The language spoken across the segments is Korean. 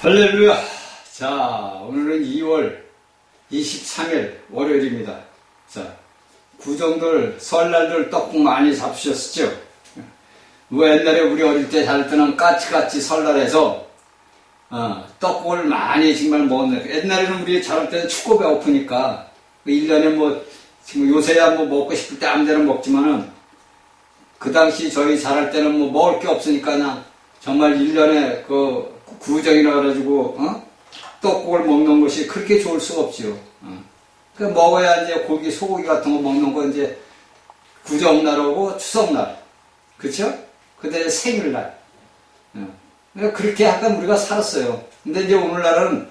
할렐루야. 자, 오늘은 2월 23일 월요일입니다. 자, 구정들 설날들 떡국 많이 잡수셨죠? 뭐 옛날에 우리 어릴 때 잘 때는 까치까치 설날에서 떡국을 많이 정말 먹었는데, 옛날에는 우리 자랄 때는 춥고 배고프니까 1년에 뭐 지금 요새야 뭐 먹고 싶을 때 아무데나 먹지만은 그 당시 저희 자랄 때는 뭐 먹을 게 없으니까 그냥 정말 1년에 그 구정이라 그래가지고 떡국을 먹는 것이 그렇게 좋을 수가 없지요. 그 먹어야 이제 고기, 소고기 같은 거 먹는 거 이제 구정날하고 추석날, 그렇죠? 그때 생일날. 그렇게 약간 우리가 살았어요. 근데 이제 오늘날은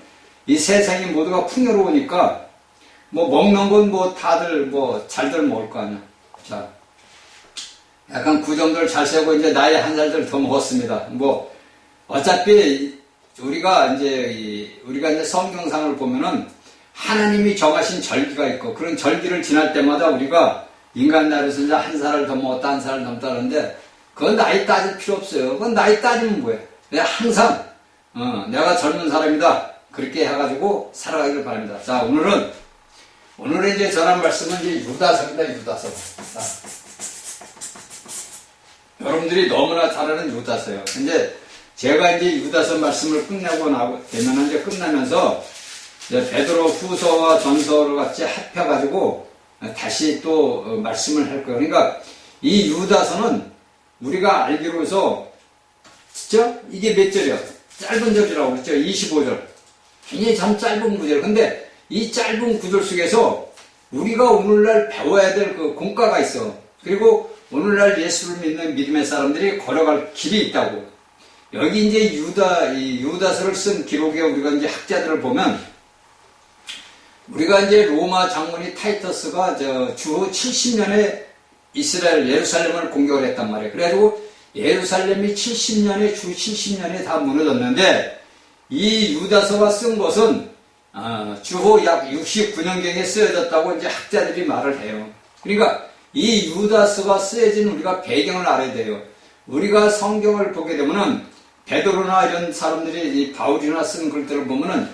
이 세상이 모두가 풍요로우니까 뭐 먹는 건 뭐 다들 뭐 잘들 먹을 거 아니야. 자, 약간 구정들 잘 세고 이제 나이 한 살들 더 먹었습니다. 뭐 어차피 우리가 이제 성경상을 보면은 하나님이 정하신 절기가 있고 그런 절기를 지날 때마다 우리가 인간 나이에서 이제 한 살을 더 먹었다, 한 살을 넘다는데 그건 나이 따질 필요 없어요. 그건 나이 따지면 뭐예요? 그냥 항상 내가 젊은 사람이다 그렇게 해가지고 살아가기를 바랍니다. 자, 오늘은 이제 전한 말씀은 이제 유다서입니다. 유다서. 여러분들이 너무나 잘 아는 유다서예요. 이제 제가 이제 유다서 말씀을 끝내고 되면 이제 끝나면서 이제 베드로 후서와 전서를 같이 합해가지고 다시 또 말씀을 할 거예요. 그러니까 이 유다서는 우리가 알기로서 진짜 이게 몇 절이야? 짧은 절이라고 그랬죠. 25절. 굉장히 참 짧은 구절. 근데 이 짧은 구절 속에서 우리가 오늘날 배워야 될 그 공과가 있어. 그리고 오늘날 예수를 믿는 믿음의 사람들이 걸어갈 길이 있다고. 여기 이제 유다서를 쓴 기록에 우리가 이제 학자들을 보면, 우리가 이제 로마 장군이 타이터스가 주 70년에 이스라엘 예루살렘을 공격을 했단 말이에요. 그래가지고 예루살렘이 70년에 주 70년에 다 무너졌는데, 이 유다서가 쓴 것은 주호 약 69년경에 쓰여졌다고 이제 학자들이 말을 해요. 그러니까 이 유다서가 쓰여진 우리가 배경을 알아야 돼요. 우리가 성경을 보게 되면은 베드로나 이런 사람들이 이 바울이나 쓴 글들을 보면은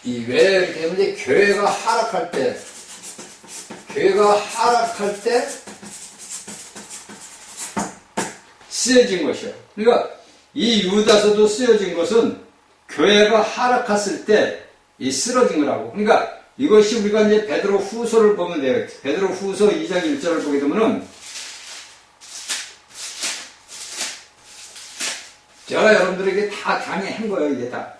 왜 이렇게 되면 교회가 하락할 때 쓰여진 것이에요. 그러니까 이 유다서도 쓰여진 것은 교회가 하락했을 때 쓰러진 거라고. 그러니까 이것이 우리가 이제 베드로 후서를 보면 돼요. 베드로 후서 2장 1절을 보게 되면은, 제가 여러분들에게 다 강의한 거예요, 이게 다.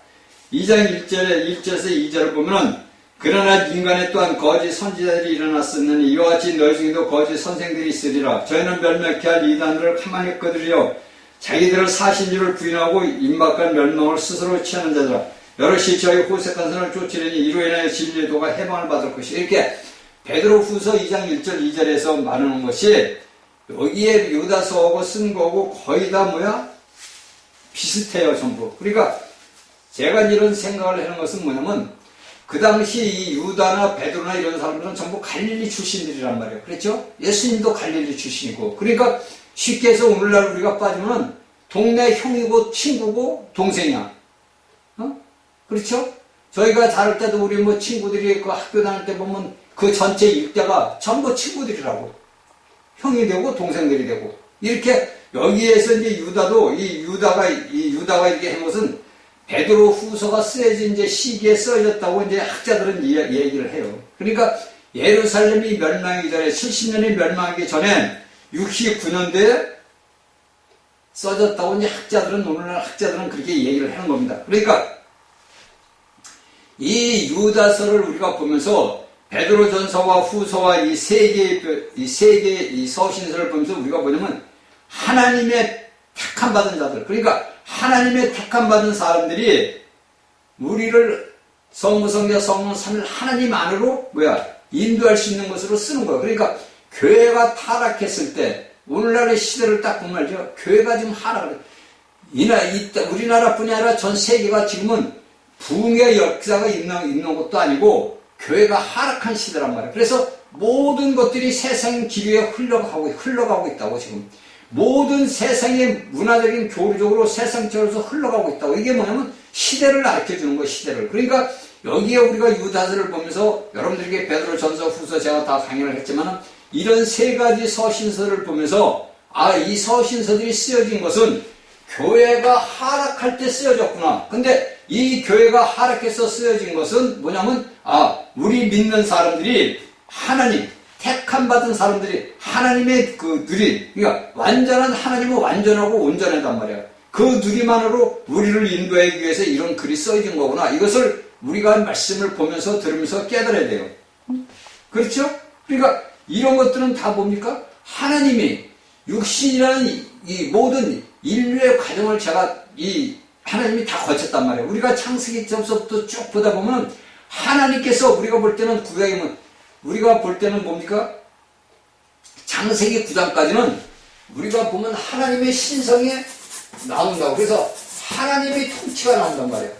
2장 1절에서 2절을 보면은, 그러나 인간에 또한 거짓 선지자들이 일어났었느니 이와 같이 너희 중에도 거짓 선생들이 있으리라. 저희는 멸망케 할 이단들을 가만히 끄드리려 자기들을 사신줄을 부인하고 임박한 멸망을 스스로 취하는 자들아. 여럿이 저희 호색한 선을 쫓으려니 이로 인하여 진리의 도가 해방을 받을 것이. 이렇게 베드로 후서 2장 1절 2절에서 말하는 것이 여기에 유다서하고 쓴 거고 거의 다 비슷해요, 전부. 그러니까 제가 이런 생각을 하는 것은 뭐냐면, 그 당시 이 유다나 베드로나 이런 사람들은 전부 갈릴리 출신들이란 말이에요. 그렇죠? 예수님도 갈릴리 출신이고. 그러니까 쉽게 해서 오늘날 우리가 빠지면 동네 형이고 친구고 동생이야. 그렇죠? 저희가 자랄 때도 우리 친구들이 그 학교 다닐 때 보면 그 전체 일대가 전부 친구들이라고. 형이 되고 동생들이 되고. 이렇게 여기에서 이제 유다가 이렇게 한 것은 베드로 후서가 쓰여진 이제 시기에 쓰여졌다고 이제 학자들은 얘기를 해요. 그러니까 예루살렘이 멸망하기 전에, 70년이 멸망하기 전에 69년도에 써졌다고 이제 오늘날 학자들은 그렇게 얘기를 하는 겁니다. 그러니까 이 유다서를 우리가 보면서 베드로전서와 후서와 이 세 개의 서신서를 보면서 우리가 뭐냐면 하나님의 택함 받은 자들, 그러니까 하나님의 택함 받은 사람들이 우리를 성부, 성자, 성령, 삼위 하나님 안으로 인도할 수 있는 것으로 쓰는 거예요. 그러니까 교회가 타락했을 때, 오늘날의 시대를 딱 보면 알죠. 교회가 지금 하락을 우리나라뿐이 아니라 전 세계가 지금은 부흥의 역사가 있는 것도 아니고 교회가 하락한 시대란 말이에요. 그래서 모든 것들이 세상 기류에 흘러가고 있다고. 지금 모든 세상의 문화적인 교류적으로 세상적으로 흘러가고 있다고. 이게 뭐냐면 시대를 가르쳐주는 거예요, 시대를. 그러니까 여기에 우리가 유다서를 보면서 여러분들에게 베드로 전서 후서 제가 다 강의를 했지만 이런 세 가지 서신서를 보면서 이 서신서들이 쓰여진 것은 교회가 하락할 때 쓰여졌구나. 근데 이 교회가 하락해서 쓰여진 것은 뭐냐면 우리 믿는 사람들이 하나님 택함 받은 사람들이 하나님의 그 누림, 그러니까 완전한 하나님은 완전하고 온전하단 말이야. 그 누림만으로 우리를 인도하기 위해서 이런 글이 써진 거구나. 이것을 우리가 말씀을 보면서 들으면서 깨달아야 돼요. 그렇죠? 그러니까 이런 것들은 다 뭡니까? 하나님이 육신이라는 이 모든 인류의 과정을 하나님이 다 거쳤단 말이에요. 우리가 창세기 전서부터 쭉 보다 보면 하나님께서 우리가 볼 때는 우리가 볼 때는 뭡니까? 창세기 9장까지는 우리가 보면 하나님의 신성이 나온다고. 그래서 하나님의 통치가 나온단 말이에요.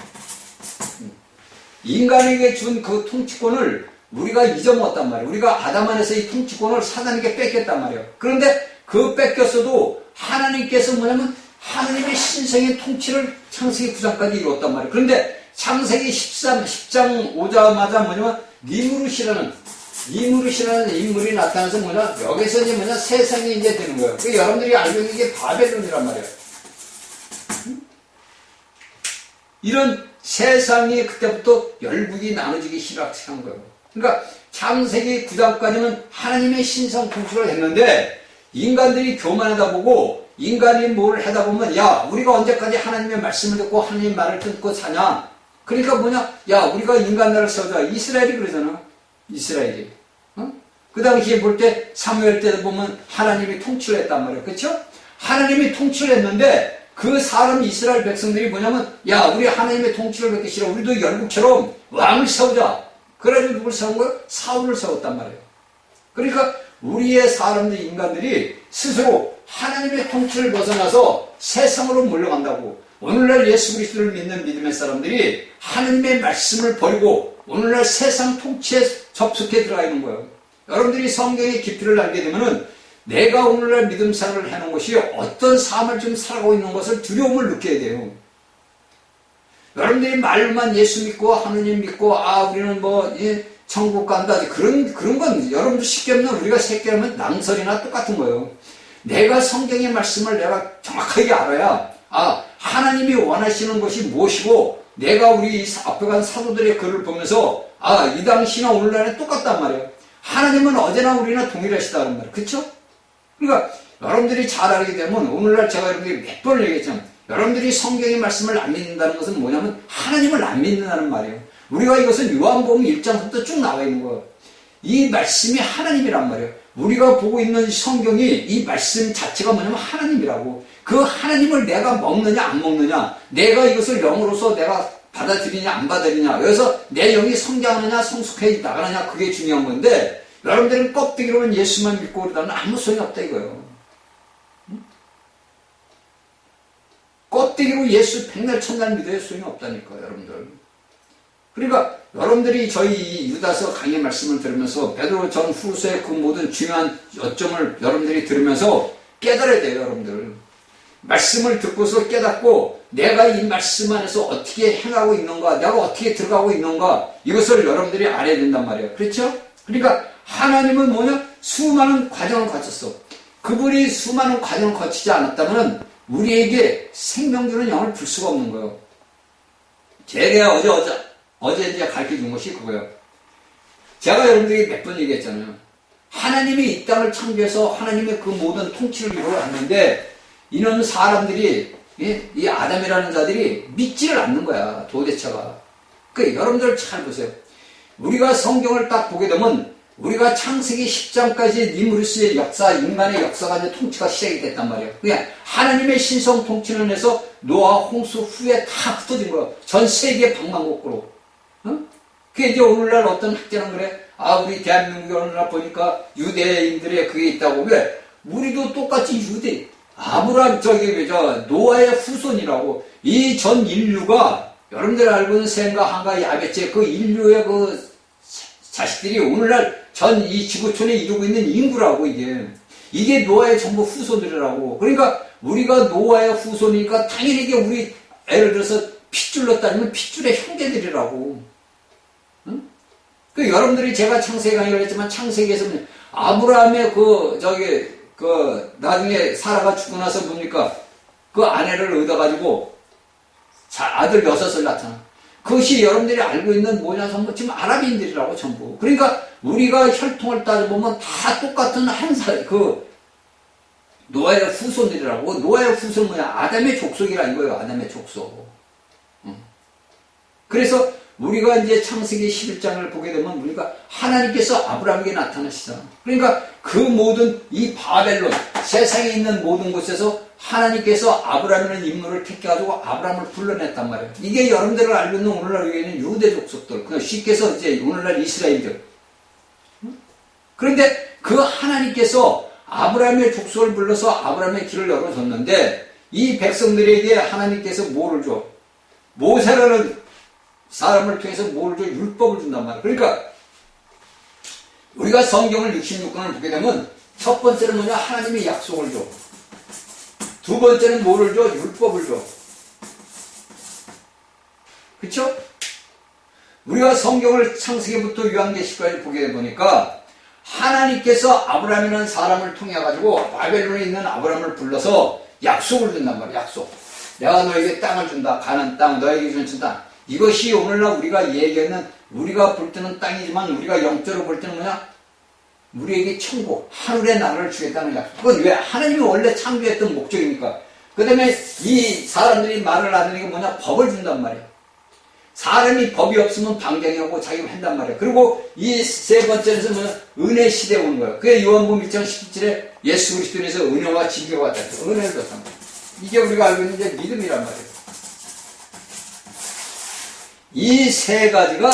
인간에게 준 그 통치권을 우리가 잊어먹었단 말이에요. 우리가 아담 안에서 이 통치권을 사단에게 뺏겼단 말이에요. 그런데 그 뺏겼어도 하나님께서 뭐냐면 하나님의 신성의 통치를 창세기 9장까지 이루었단 말이에요. 그런데 창세기 10장 오자마자 뭐냐면 니무롯이라는 인물이 나타나서 여기서 이제 세상이 이제 되는 거예요. 그러니까 여러분들이 알고 있는 게 바벨론이란 말이에요. 이런 세상이 그때부터 열국이 나눠지기 시작한 거예요. 그러니까 창세기 9장까지는 하나님의 신성 통치를 했는데 인간들이 교만하다 보고 인간이 뭘 하다 보면 우리가 언제까지 하나님의 말씀을 듣고 하나님 말을 듣고 사냐. 그러니까 우리가 인간 나라를 세우자. 이스라엘이 그러잖아. 이스라엘이. 그 당시에 볼 때 사무엘 때 보면 하나님이 통치를 했단 말이에요. 그렇죠? 하나님이 통치를 했는데 그 사람 이스라엘 백성들이 뭐냐면 우리 하나님의 통치를 받기 싫어. 우리도 열국처럼 왕을 세우자. 그래가지고 누굴 세운 거예요? 사울을 세웠단 말이에요. 그러니까 우리의 사람들 인간들이 스스로 하나님의 통치를 벗어나서 세상으로 몰려간다고. 오늘날 예수 그리스도를 믿는 믿음의 사람들이 하나님의 말씀을 버리고 오늘날 세상 통치에 접속해 들어가 있는 거예요. 여러분들이 성경의 깊이를 알게 되면은 내가 오늘날 믿음 생활을 해놓은 것이 어떤 삶을 지금 살아가고 있는 것을 두려움을 느껴야 돼요. 여러분들이 말만 예수 믿고 하느님 믿고 우리는 천국 간다 그런 건 여러분들 쉽게 하면 우리가 쉽게 하면 낭설이나 똑같은 거예요. 내가 성경의 말씀을 내가 정확하게 알아야 하나님이 원하시는 것이 무엇이고 내가 우리 앞에 간 사도들의 글을 보면서 이 당시나 오늘날에 똑같단 말이에요. 하나님은 어제나 우리나 동일하시다는 말이에요. 그렇죠? 그러니까 여러분들이 잘 알게 되면 오늘날 제가 여러분들이 몇 번을 얘기했지만 여러분들이 성경의 말씀을 안 믿는다는 것은 뭐냐면 하나님을 안 믿는다는 말이에요. 우리가 이것은 요한복음 1장부터 쭉 나와 있는 거예요. 이 말씀이 하나님이란 말이에요. 우리가 보고 있는 성경이 이 말씀 자체가 뭐냐면 하나님이라고. 그 하나님을 내가 먹느냐 안 먹느냐, 내가 이것을 영으로서 내가 받아들이냐 안 받아들이냐, 그래서 내 영이 성장하느냐 성숙해 나가느냐, 그게 중요한 건데 여러분들은 껍데기로는 예수만 믿고 그러다는 아무 소용이 없다 이거예요. 껍데기로 예수 백날 천날 믿어야 소용이 없다니까요, 여러분들. 그러니까 여러분들이 저희 유다서 강의 말씀을 들으면서 베드로 전 후서의 그 모든 중요한 요점을 여러분들이 들으면서 깨달아야 돼요, 여러분들. 말씀을 듣고서 깨닫고 내가 이 말씀 안에서 어떻게 행하고 있는가, 내가 어떻게 들어가고 있는가, 이것을 여러분들이 알아야 된단 말이에요. 그렇죠? 그러니까 하나님은 뭐냐? 수많은 과정을 거쳤어. 그분이 수많은 과정을 거치지 않았다면 우리에게 생명 주는 영을 줄 수가 없는 거예요. 제가 어제 이제 가르쳐 준 것이 그거예요. 제가 여러분들에게 몇 번 얘기했잖아요. 하나님이 이 땅을 창조해서 하나님의 그 모든 통치를 이루어왔는데 이런 사람들이, 이 아담이라는 자들이 믿지를 않는 거야, 도대체가. 그러니까 여러분들 잘 보세요. 우리가 성경을 딱 보게 되면 우리가 창세기 10장까지 니무르스의 역사, 인간의 역사가 이제 통치가 시작이 됐단 말이에요. 그냥 하나님의 신성 통치를 해서 노아 홍수 후에 다 흩어진 거예요. 전 세계 방방곡곡으로. 그게 이제 오늘날 어떤 학자는 그래. 우리 대한민국에 오늘날 보니까 유대인들의 그게 있다고. 왜? 우리도 똑같이 노아의 후손이라고. 이 전 인류가, 여러분들 알고 있는 셈과 함과 야벳의 그 인류의 그 자식들이 오늘날 전 이 지구촌에 이루고 있는 인구라고, 이게 노아의 전부 후손들이라고. 그러니까 우리가 노아의 후손이니까 당연히 이게 우리, 예를 들어서 핏줄로 따지면 핏줄의 형제들이라고. 응? 그 여러분들이 제가 창세기 강의를 했지만 창세기에서 아브라함의 나중에 사라가 죽고 나서 뭡니까? 그 아내를 얻어가지고 아들 6을 낳잖아. 그것이 여러분들이 알고 있는 뭐냐 하면 지금 아랍인들이라고 전부. 그러니까 우리가 혈통을 따져보면 다 똑같은 노아의 후손들이라고. 노아의 후손은 뭐냐? 아담의 족속이라 이거예요. 아담의 족속. 그래서 우리가 이제 창세기 11장을 보게 되면 우리가 하나님께서 아브라함에게 나타나시잖아. 그러니까 그 모든 이 바벨론, 세상에 있는 모든 곳에서 하나님께서 아브라함이라는 인물을 택해가지고 아브라함을 불러냈단 말이에요. 이게 여러분들을 알고 있는 오늘날 위에 있는 유대 족속들, 그냥 쉽게 해서 이제 오늘날 이스라엘들. 그런데 그 하나님께서 아브라함의 족속을 불러서 아브라함의 길을 열어줬는데 이 백성들에게 하나님께서 뭐를 줘? 모세라는 사람을 통해서 뭐를 줘? 율법을 준단 말이에요. 그러니까 우리가 성경을 66권을 보게 되면 첫 번째는 뭐냐? 하나님의 약속을 줘. 두 번째는 뭐를 줘? 율법을 줘. 그쵸? 우리가 성경을 창세기부터 요한계시까지 보게 보니까 하나님께서 아브라함이라는 사람을 통해 가지고 바벨론에 있는 아브라함을 불러서 약속을 준단 말이야. 약속. 내가 너에게 땅을 준다. 가나안 땅, 너에게 주는 땅. 이것이 오늘날 우리가 얘기하는, 우리가 볼 때는 땅이지만 우리가 영적으로 볼 때는 뭐냐? 우리에게 천국, 하늘의 나라를 주겠다는 약속. 그건 왜? 하나님이 원래 창조했던 목적이니까. 그 다음에 이 사람들이 말을 안 하는 게 뭐냐? 법을 준단 말이야. 사람이 법이 없으면 방장이하고 자기가 한단 말이야. 그리고 이 세 번째는 뭐냐? 은혜 시대에 오는 거야. 그게 요한복음 1장 17절에 예수 그리스도에서 은혜와 진리가 왔다. 은혜를 줬단 말이야. 이게 우리가 알고 있는 이제 믿음이란 말이에요. 이 세 가지가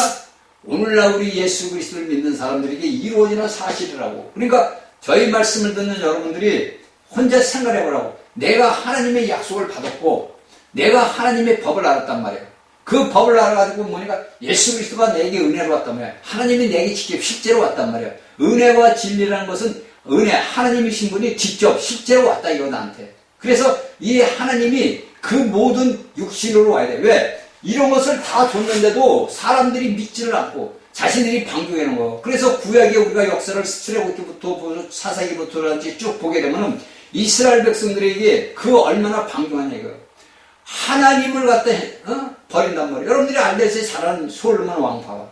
오늘날 우리 예수 그리스도를 믿는 사람들에게 이루어지는 사실이라고. 그러니까 저희 말씀을 듣는 여러분들이 혼자 생각해보라고. 내가 하나님의 약속을 받았고 내가 하나님의 법을 알았단 말이에요. 그 법을 알아가지고 뭐니까 예수 그리스도가 내게 은혜로 왔단 말이에요. 하나님이 내게 직접 실제로 왔단 말이에요. 은혜와 진리라는 것은 하나님이신 분이 직접 실제로 왔다 이거 나한테. 그래서 이 하나님이 그 모든 육신으로 와야 돼. 왜? 이런 것을 다 줬는데도 사람들이 믿지를 않고 자신들이 방종해 놓은 거예요. 그래서 구약에 우리가 역사를 출애굽기부터 사사기부터라든지 쭉 보게 되면은 이스라엘 백성들에게 그 얼마나 방종하냐 이거예요. 하나님을 갖다 버린단 말이에요. 여러분들이 알레스에 잘하는 솔로몬 왕 봐봐.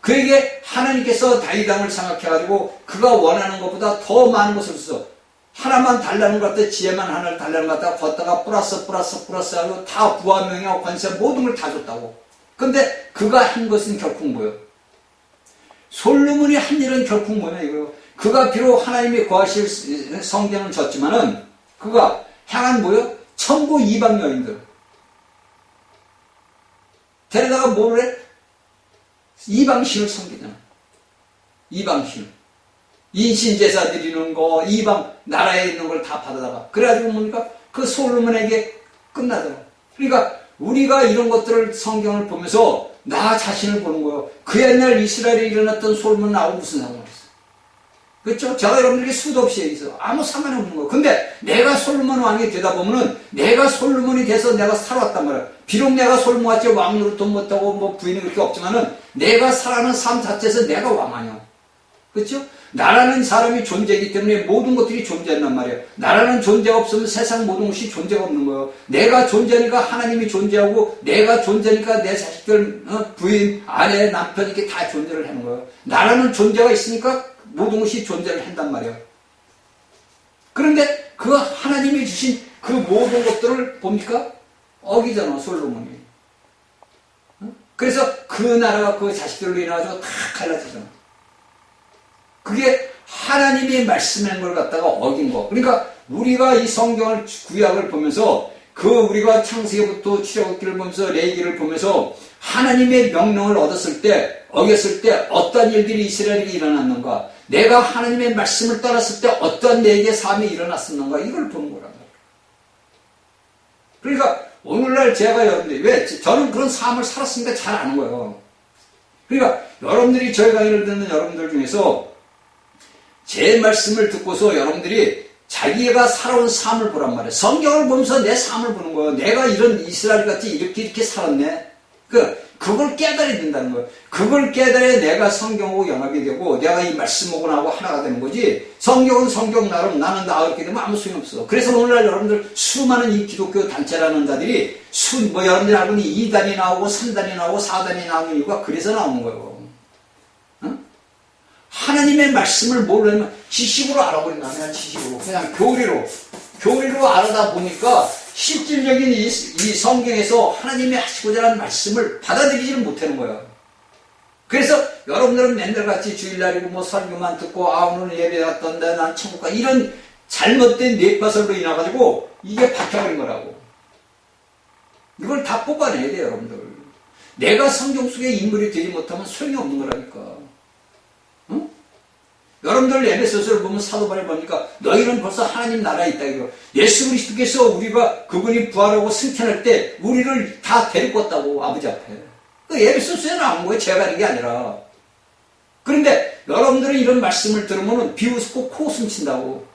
그에게 하나님께서 다윗 왕을 생각해가지고 그가 원하는 것보다 더 많은 것을 써. 하나만 달라는 것 같아. 지혜만 하나를 달라는 것 같아. 걷다가 플러스 하고 다 부와 명예와 권세 모든 걸 다 줬다고. 근데 그가 한 것은 결국 뭐예요? 솔로몬이 한 일은 결국 뭐냐 이거예요. 그가 비록 하나님이 거하실 성전을 졌지만은 그가 향한 뭐예요? 천부 이방 여인들. 데려다가 뭐를 해? 이방신을 섬기잖아. 이방신. 인신제사 드리는 거, 이방 나라에 있는 걸 다 받아다가. 그래가지고 뭡니까? 그 솔로몬에게 끝나더라. 그러니까 우리가 이런 것들을 성경을 보면서 나 자신을 보는 거예요. 그 옛날 이스라엘에 일어났던 솔로몬 나하고 무슨 상관이 있어? 그렇죠? 제가 여러분들에게 수도 없이 얘기해서 아무 상관이 없는 거예요. 근데 내가 솔로몬 왕이 되다 보면은 내가 솔로몬이 돼서 내가 살아왔단 말이야. 비록 내가 솔로몬같이 왕 노릇도 못하고 뭐 부인이 그렇게 없지만은 내가 살아가는 삶 자체에서 내가 왕 아니야. 그렇죠? 나라는 사람이 존재이기 때문에 모든 것들이 존재한단 말이에요. 나라는 존재가 없으면 세상 모든 것이 존재가 없는 거예요. 내가 존재하니까 하나님이 존재하고 내가 존재하니까 내 자식들, 부인, 아내, 남편 이렇게 다 존재를 하는 거예요. 나라는 존재가 있으니까 모든 것이 존재를 한단 말이에요. 그런데 그 하나님이 주신 그 모든 것들을 봅니까? 어기잖아, 솔로몬이. 그래서 그 나라가 그 자식들로 인해가지고 다 갈라지잖아. 그게 하나님이 말씀한 걸 갖다가 어긴 거. 그러니까 우리가 이 성경을 구약을 보면서 우리가 창세기부터 출애굽기를 보면서 레위기를 보면서 하나님의 명령을 어겼을 때 어떤 일들이 이스라엘에게 일어났는가? 내가 하나님의 말씀을 따랐을 때 어떤 내게 삶이 일어났었는가? 이걸 보는 거란 말이에요. 그러니까 오늘날 제가 여러분들이 왜 저는 그런 삶을 살았으니까 잘 아는 거예요. 그러니까 여러분들이 저희 강의를 듣는 여러분들 중에서 제 말씀을 듣고서 여러분들이 자기가 살아온 삶을 보란 말이야. 성경을 보면서 내 삶을 보는 거예요. 내가 이런 이스라엘 같이 이렇게 살았네. 그걸 깨달아야 된다는 거예요. 그걸 깨달아야 내가 성경하고 연합이 되고 내가 이 말씀하고 하나가 되는 거지. 성경은 성경 나름 나는 나 이렇게 되면 아무 소용없어. 그래서 오늘날 여러분들 수많은 이 기독교 단체라는 자들이 여러분들이 알고 있는 2단이 나오고 3단이 나오고 4단이 나오는 이유가 그래서 나오는 거예요. 하나님의 말씀을 모르면 지식으로 알아버린다. 그냥 지식으로. 그냥 교리로 알아다 보니까 실질적인 이 성경에서 하나님이 하시고자 하는 말씀을 받아들이지를 못하는 거야. 그래서 여러분들은 맨날 같이 주일날이고 뭐 설교만 듣고 오늘 예배 갔던데 난 천국 가 이런 잘못된 뇌파설로 인해가지고 이게 박혀버린 거라고. 이걸 다 뽑아내야 돼요, 여러분들. 내가 성경 속의 인물이 되지 못하면 소용이 없는 거라니까. 여러분들 에베소서를 보면 사도 바울이 보니까 너희는 벌써 하나님 나라에 있다 이거. 예수 그리스도께서 우리가 그분이 부활하고 승천할 때 우리를 다 데리고 왔다고 아버지 앞에. 그 에베소서에 나온 거예요. 제가 하는 게 아니라. 그런데 여러분들은 이런 말씀을 들으면 비웃고 코 숨친다고.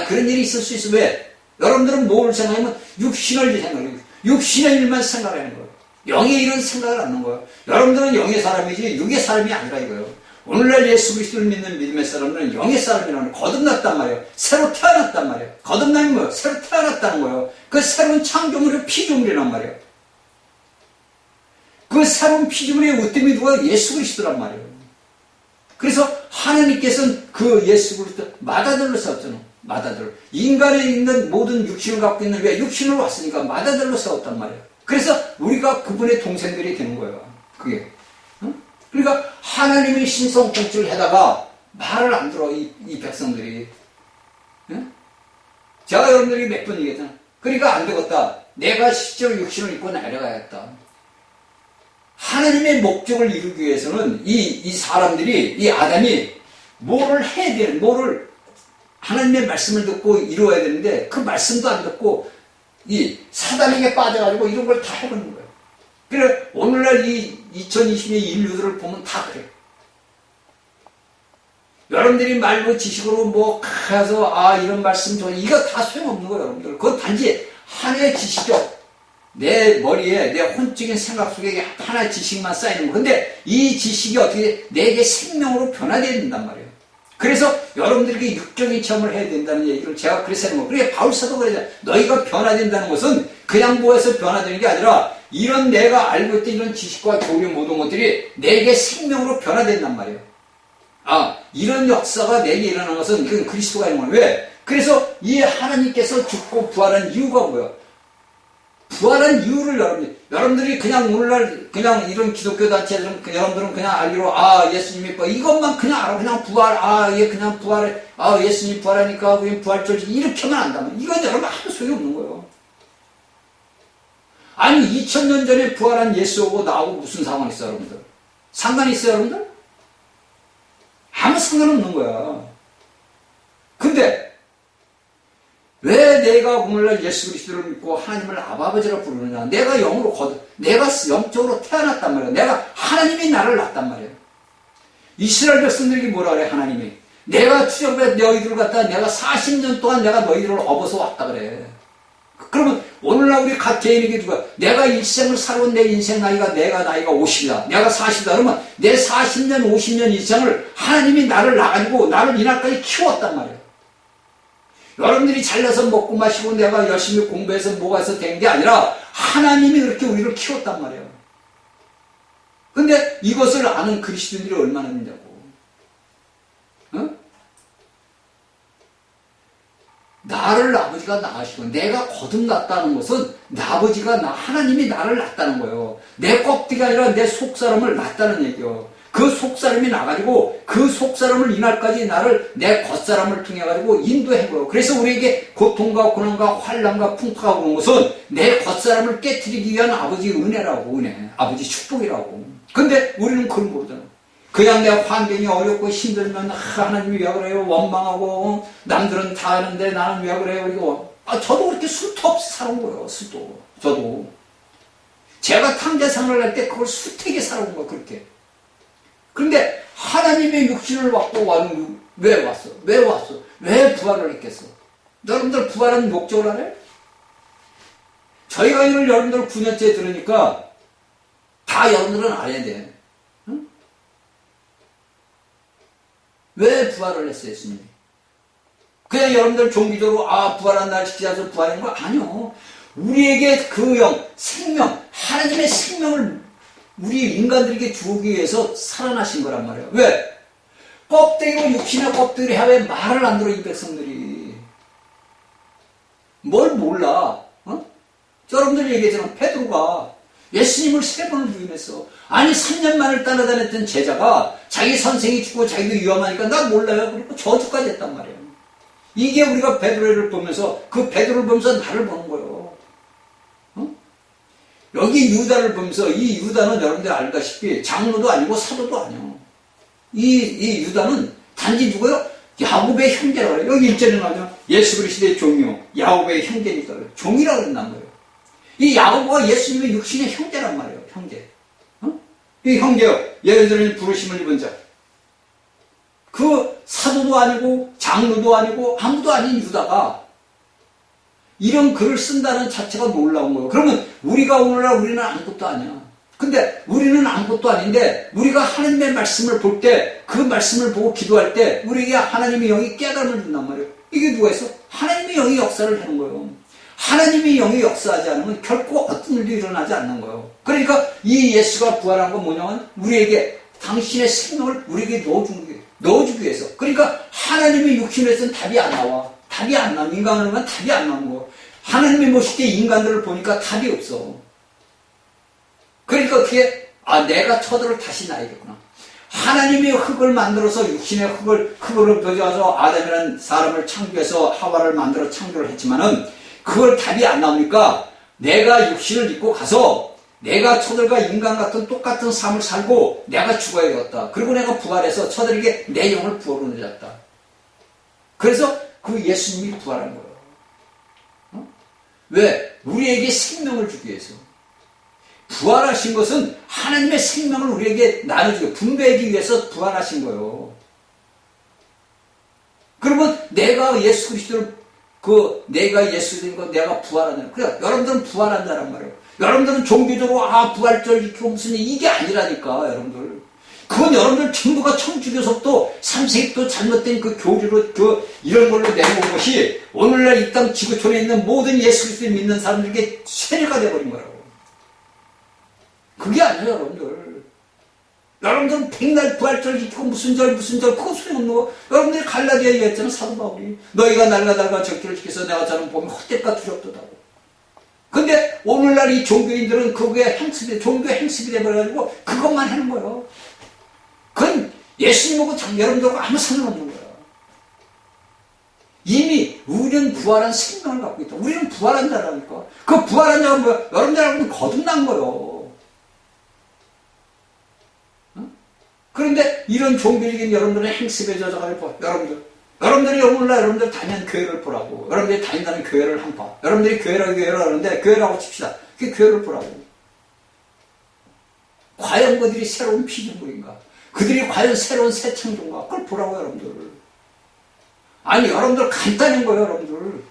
그런 일이 있을 수 있어. 왜? 여러분들은 뭘 생각하면 육신을 생각해요. 육신의 일만 생각하는 거예요. 영의 일은 생각을 안 하는 거예요. 여러분들은 영의 사람이지 육의 사람이 아니라 이거예요. 오늘날 예수 그리스도를 믿는 믿음의 사람들은 영의 사람이라는 거듭났단 말이에요. 새로 태어났단 말이에요. 거듭남이 뭐예요? 새로 태어났다는 거예요. 그 새로운 창조물의 피조물이란 말이에요. 그 새로운 피조물의 으뜸이 누가 예수 그리스도란 말이에요. 그래서 하나님께서는 그 예수 그리스도 마다들로 싸웠잖아요. 마다들. 인간에 있는 모든 육신을 갖고 있는 왜 육신으로 왔으니까 마다들로 싸웠단 말이에요. 그래서 우리가 그분의 동생들이 되는 거예요. 그게. 그러니까 하나님의 신성 통치를 해다가 말을 안 들어 이 백성들이. 제가 여러분들에게 몇 번 얘기했잖아. 그러니까 안 되겠다. 내가 실제로 육신을 입고 내려가야겠다. 하나님의 목적을 이루기 위해서는 이 사람들이 이 아담이 뭐를 해야 되는 뭐를 하나님의 말씀을 듣고 이루어야 되는데 그 말씀도 안 듣고 이 사단에게 빠져가지고 이런 걸 다 해버리는 거예요. 그래 오늘날 이 2020년 인류들을 보면 다 그래. 여러분들이 말로 지식으로 뭐 가서 이런 말씀 좋아 이거 다 소용없는 거예요. 여러분들. 그건 단지 하나의 지식적 내 머리에 내 혼적인 생각 속에 하나의 지식만 쌓이는 거. 근데 이 지식이 어떻게 내게 생명으로 변화되어야 된단 말이에요. 그래서 여러분들에게 육적인 체험을 해야 된다는 얘기를 제가 그래서 하는 거예요. 그래 바울사도 그러잖아요. 너희가 변화된다는 것은 그냥 뭐해서 변화되는 게 아니라 이런 내가 알고 있던 이런 지식과 교리 모든 것들이 내게 생명으로 변화된단 말이에요. 이런 역사가 내게 일어난 것은 이건 그리스도가 있는 거예요. 왜? 그래서 이 하나님께서 죽고 부활한 이유가 뭐예요? 부활한 이유를 여러분들이 그냥 오늘날 그냥 이런 기독교 단체들은 여러분들은 그냥 알기로 예수님이 이것만 그냥 알아. 그냥 부활 얘 그냥 부활해. 예수님이 부활하니까 그냥 부활절지 이렇게만 안다면 이건 여러분 아무 소용이 없는 거예요. 아니 2000년 전에 부활한 예수하고 나하고 무슨 상관이 있어요, 여러분들? 상관이 있어요, 여러분들? 아무 상관없는 거야. 근데 왜 내가 오늘날 예수 그리스도를 믿고 하나님을 아버지라 부르느냐? 내가 내가 영적으로 태어났단 말이야. 내가 하나님이 나를 낳았단 말이야. 이스라엘 백성들에게 뭐라 그래, 하나님이? 내가 추적해 너희들을 갖다 내가 40년 동안 내가 너희들을 업어서 왔다 그래. 그러면 오늘날 우리 각 개인에게 누가 내가 일생을 살아온 내 인생 나이가 나이가 50이다. 내가 40이다. 그러면 내 40년, 50년 일생을 하나님이 나를 낳아가지고 나를 이날까지 키웠단 말이야. 여러분들이 잘나서 먹고 마시고 내가 열심히 공부해서 뭐가 해서 된 게 아니라 하나님이 그렇게 우리를 키웠단 말이에요. 근데 이것을 아는 그리스도인들이 얼마나 있냐고. 나를 아버지가 낳으시고 내가 거듭났다는 것은 아버지가 하나님이 나를 낳았다는 거예요. 내 껍데기가 아니라 내 속사람을 낳았다는 얘기예요. 그 속사람이 나가지고 그 속사람을 이날까지 내 겉사람을 통해 가지고 인도해 거예요. 그래서 우리에게 고통과 고난과 환난과 풍파가 오는 것은 내 겉사람을 깨트리기 위한 아버지의 은혜라고. 은혜, 아버지 축복이라고. 근데 우리는 그걸 모르잖아. 그냥 내 환경이 어렵고 힘들면 하나님이 왜 그래요? 원망하고 남들은 다 하는데 나는 왜 그래요? 이거 저도 그렇게 수도 없이 살아온 거예요. 수도. 저도 제가 탕자 생활을 할 때 그걸 수태게 살아온 거예요. 그렇게. 그런데 하나님의 육신을 받고 왜 왔어? 왜 부활을 했겠어? 여러분들 부활한 목적을 알아요? 저희가 이걸 여러분들 9년째 들으니까 다 여러분들은 알아야 돼. 응? 왜 부활을 했어요, 예수님이? 그냥 여러분들 종기적으로 부활한 날 지켜서 부활한 거 아니요. 우리에게 그 생명, 하나님의 생명을 우리 인간들에게 주기 위해서 살아나신 거란 말이에요. 왜? 껍데기로 육신의 껍데기를 하왜 말을 안 들어 이 백성들이. 뭘 몰라? 여러분들이 얘기했잖아. 베드로가 예수님을 3번을 부인했어. 아니 3년 만을 따라다녔던 제자가 자기 선생이 죽고 자기도 위험하니까 나 몰라요. 그리고 저주까지 했단 말이에요. 이게 우리가 베드로를 보면서 그 베드로를 보면서 나를 보는 거예요. 여기 유다를 보면서 이 유다는 여러분들 알다시피 장로도 아니고 사도도 아니에요. 이 유다는 단지 누구요? 야곱의 형제라고 그래요. 여기 1절에 나오면 예수 그리스도의 종이요 야곱의 형제니까 종이라고 그런단 말이에요. 이 야곱과 예수님의 육신의 형제란 말이에요. 형제. 이 형제요. 예를 들면 부르심을 입은 자. 그 사도도 아니고 장로도 아니고 아무도 아닌 유다가 이런 글을 쓴다는 자체가 놀라운 거예요. 그러면 우리가 오늘날 우리는 아무것도 아니야. 근데 우리는 아무것도 아닌데 우리가 하나님의 말씀을 볼 때 그 말씀을 보고 기도할 때 우리에게 하나님의 영이 깨달음을 준단 말이에요. 이게 누가 있어? 하나님의 영이 역사를 하는 거예요. 하나님의 영이 역사하지 않으면 결코 어떤 일도 일어나지 않는 거예요. 그러니까 이 예수가 부활한 건 뭐냐면 우리에게 당신의 생명을 우리에게 넣어주기 위해서. 그러니까 하나님의 육신에서는 답이 안 나와. 답이 안 나와. 인간을 보면 답이 안 나오는 거. 하나님의 모실 때 인간들을 보니까 답이 없어. 그러니까 어떻게 내가 처들을 다시 나야겠구나. 하나님이 흙을 만들어서 육신의 흙으로 벼져서 아담이라는 사람을 창조해서 하와를 만들어 창조를 했지만은 그걸 답이 안 나오니까 내가 육신을 입고 가서 내가 저들과 인간 같은 똑같은 삶을 살고 내가 죽어야 되겠다. 그리고 내가 부활해서 저들에게 내 영을 부어로 내렸다. 그래서 그 예수님이 부활한 거예요. 왜? 우리에게 생명을 주기 위해서. 부활하신 것은 하나님의 생명을 우리에게 나눠주고 분배하기 위해서 부활하신 거예요. 그러면 내가 예수 그리스도를 내가 예수된 거 내가 부활한다. 그래, 여러분들은 부활한다란 말이에요. 여러분들은 종교적으로 부활절 지키고 무슨 이게 아니라니까 여러분들. 그건 여러분들 전부가 청주교섭도 3세기도 잘못된 그 교리로 이런 걸로 내놓은 것이 오늘날 이 땅 지구촌에 있는 모든 예수 그리스도를 믿는 사람들에게 세뇌가 돼버린 거라고. 그게 아니에요, 여러분들. 여러분들은 백날 부활절 지키고 무슨 절 그거 소용없는 거. 여러분들이 갈라디아 얘기했잖아, 사도 바울이. 너희가 날라달과 적기를 지켜서 내가 저는 보면 헛되까 두렵도다고. 근데 오늘날 이 종교인들은 그게 종교 행습이 돼버려가지고 그것만 하는 거예요. 그건 예수님하고 여러분들하고 아무 상관없는 거야. 이미 우리는 부활한 생명을 갖고 있다. 우리는 부활한 자라니까. 그 부활한 자가 뭐야? 여러분들하고는 거듭난 거예요. 그런데 이런 종교적인 여러분들의 행습에 젖어가지고 여러분들이 오늘날 여러분들 다니는 교회를 보라고. 여러분들이 다닌다는 교회를 한번 봐. 여러분들이 교회를 하는데 교회라고 칩시다. 그 교회를 보라고. 과연 그들이 새로운 피조물인가? 그들이 과연 새로운 새 창조인가? 그걸 보라고 여러분들. 아니 여러분들 간단한 거예요 여러분들.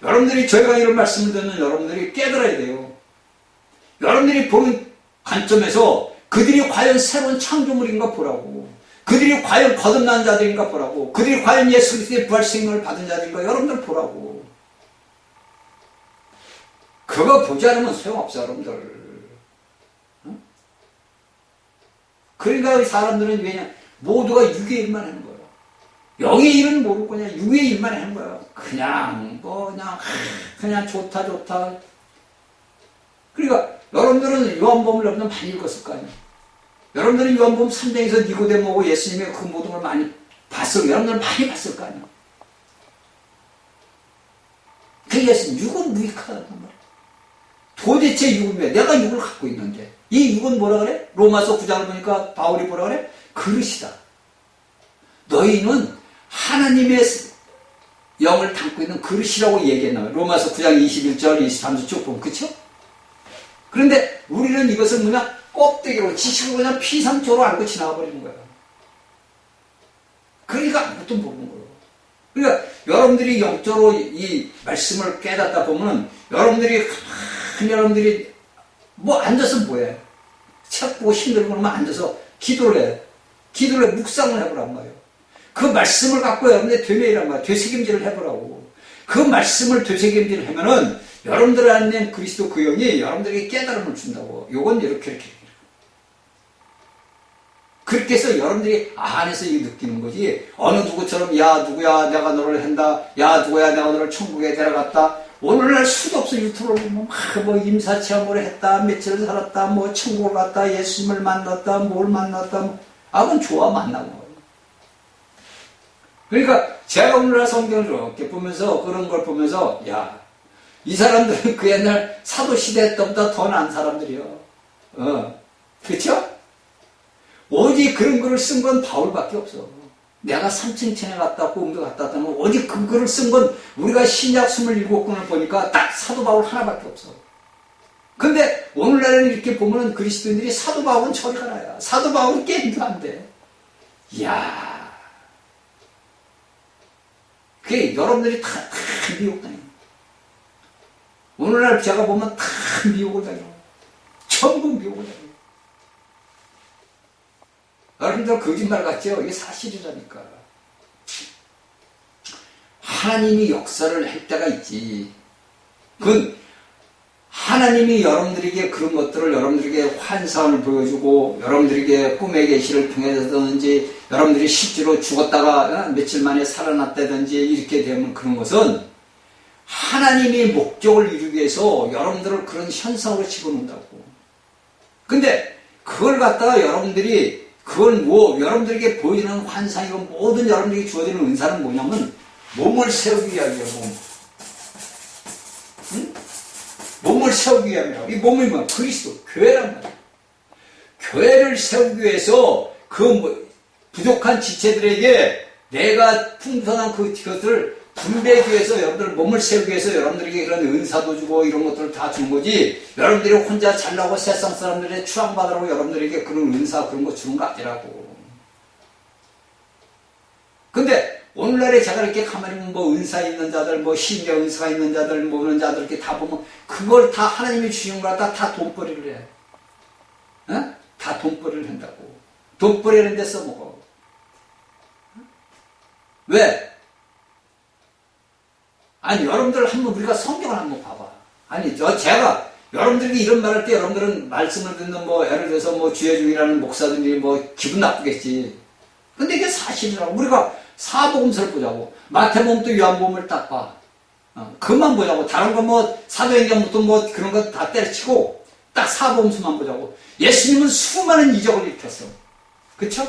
여러분들이 저희가 이런 말씀을 듣는 여러분들이 깨달아야 돼요. 여러분들이 보는 관점에서 그들이 과연 새로운 창조물인가 보라고. 그들이 과연 거듭난 자들인가 보라고. 그들이 과연 예수 그리스도의 부활 생명을 받은 자들인가 여러분들 보라고. 그거 보지 않으면 소용없어 여러분들. 응? 그러니까 사람들은 왜냐 모두가 육의 일만 하는 거예요. 영의 일은 모르고 그냥 육의 일만 하는 거예요. 그냥 좋다. 그러니까 여러분들은 요한복음을 여러분들 많이 읽었을 거 아니에요. 여러분들은 요한복음 3장에서 니고데모하고 예수님의 그 모든 걸 많이 여러분들은 많이 봤을 거 아니에요. 그 예수님, 육은 무익하단 말이에요. 도대체 육은 왜? 내가 육을 갖고 있는데. 이 육은 뭐라 그래? 로마서 9장을 보니까 바울이 뭐라 그래? 그릇이다. 너희는 하나님의 영을 담고 있는 그릇이라고 얘기했나 봐요. 로마서 9장 21절, 23절 쭉 보면, 그쵸? 그런데 우리는 이것을 뭐냐? 껍데기로 지식으로 그냥 피상적으로 알고 지나가 버리는 거야. 그러니까 아무것도 모르는 거예요. 그러니까 여러분들이 영적으로 이 말씀을 깨닫다 보면 여러분들이 가만히 여러분들이 뭐 앉아서 뭐해? 책 보고 힘들고 그러면 앉아서 기도를 해. 기도를 해. 묵상을 해보란 말이에요. 그 말씀을 갖고 여러분들이 되뇌이란 말이에요. 되새김질을 해보라고. 그 말씀을 되새김질을 하면은 여러분들 안에 있는 그리스도 그 영이 여러분들에게 깨달음을 준다고. 요건 이렇게. 그렇게 해서 여러분들이 안에서 이게 느끼는 거지. 어느 누구처럼, 야, 누구야, 내가 너를 한다. 야, 누구야, 내가 너를 천국에 데려갔다. 오늘날 수도 없어. 유튜브를 보면 뭐 임사체험을 했다. 며칠을 살았다. 뭐 천국을 갔다. 예수님을 만났다. 뭘 만났다. 그건 좋아, 만나고. 그러니까 제가 오늘날 성경을 이렇게 보면서 그런 걸 보면서 야, 이 사람들은 그 옛날 사도시대 때보다 더 나은 사람들이요. 그쵸? 오직 그런 글을 쓴 건 바울밖에 없어. 내가 삼층천에 갔다 왔고 음도 갔다 왔다면 오직 그 글을 쓴 건 우리가 신약 27권을 보니까 딱 사도 바울 하나밖에 없어. 근데 오늘날에는 이렇게 보면은 그리스도인들이 사도 바울은 저리 가라야. 사도 바울은 게임도 안 돼. 이야. 그게 여러분들이 다 미혹 당해. 오늘날 제가 보면 다 미혹을 당해. 전부 미혹을 당해. 여러분들 거짓말 같죠? 이게 사실이라니까. 하나님이 역사를 할 때가 있지. 그건 하나님이 여러분들에게 그런 것들을 여러분들에게 환상을 보여주고 여러분들에게 꿈의 계시를 통해서든지 여러분들이 실제로 죽었다가 며칠 만에 살아났다든지 이렇게 되면 그런 것은 하나님이 목적을 이루기 위해서 여러분들을 그런 현상으로 집어넣는다고. 근데 그걸 갖다가 여러분들이 그걸 여러분들에게 보이는 환상이고 모든 여러분들에게 주어지는 은사는 뭐냐면 몸을 세우기 위함이에요. 응? 몸을 세우기 위함이라고. 이 몸이 뭐야? 그리스도, 교회란 말이야. 교회를 세우기 위해서 부족한 지체들에게 내가 풍성한 그것을 분배하기 위해서 여러분들 몸을 세우기 위해서 여러분들에게 그런 은사도 주고 이런 것들을 다 주는 거지. 여러분들이 혼자 잘나고 세상 사람들의 추앙받으라고 여러분들에게 그런 은사 그런 거 주는 거 아니라고. 근데 오늘날에 제가 이렇게 가만히 보면 뭐 은사 있는 자들, 뭐 신경 은사가 있는 자들, 뭐 그런 자들 이렇게 다 보면 그걸 다 하나님이 주신 걸 갖다 다 돈벌이를 해. 어? 다 돈벌이를 한다고. 돈벌이를 하는데 써먹어. 왜? 아니, 여러분들 한번 우리가 성경을 한번 봐봐. 아니, 제가 여러분들에게 이런 말 할 때 여러분들은 말씀을 듣는 예를 들어서 주의 중이라는 목사들이 기분 나쁘겠지. 근데 이게 사실이라고. 우리가 사복음서를 보자고. 마태복음도 요한복음을 딱 봐. 그만 보자고. 다른 거 사도행전부터 그런 거 다 때려치고 딱 사복음서만 보자고. 예수님은 수많은 이적을 일으켰어. 그쵸?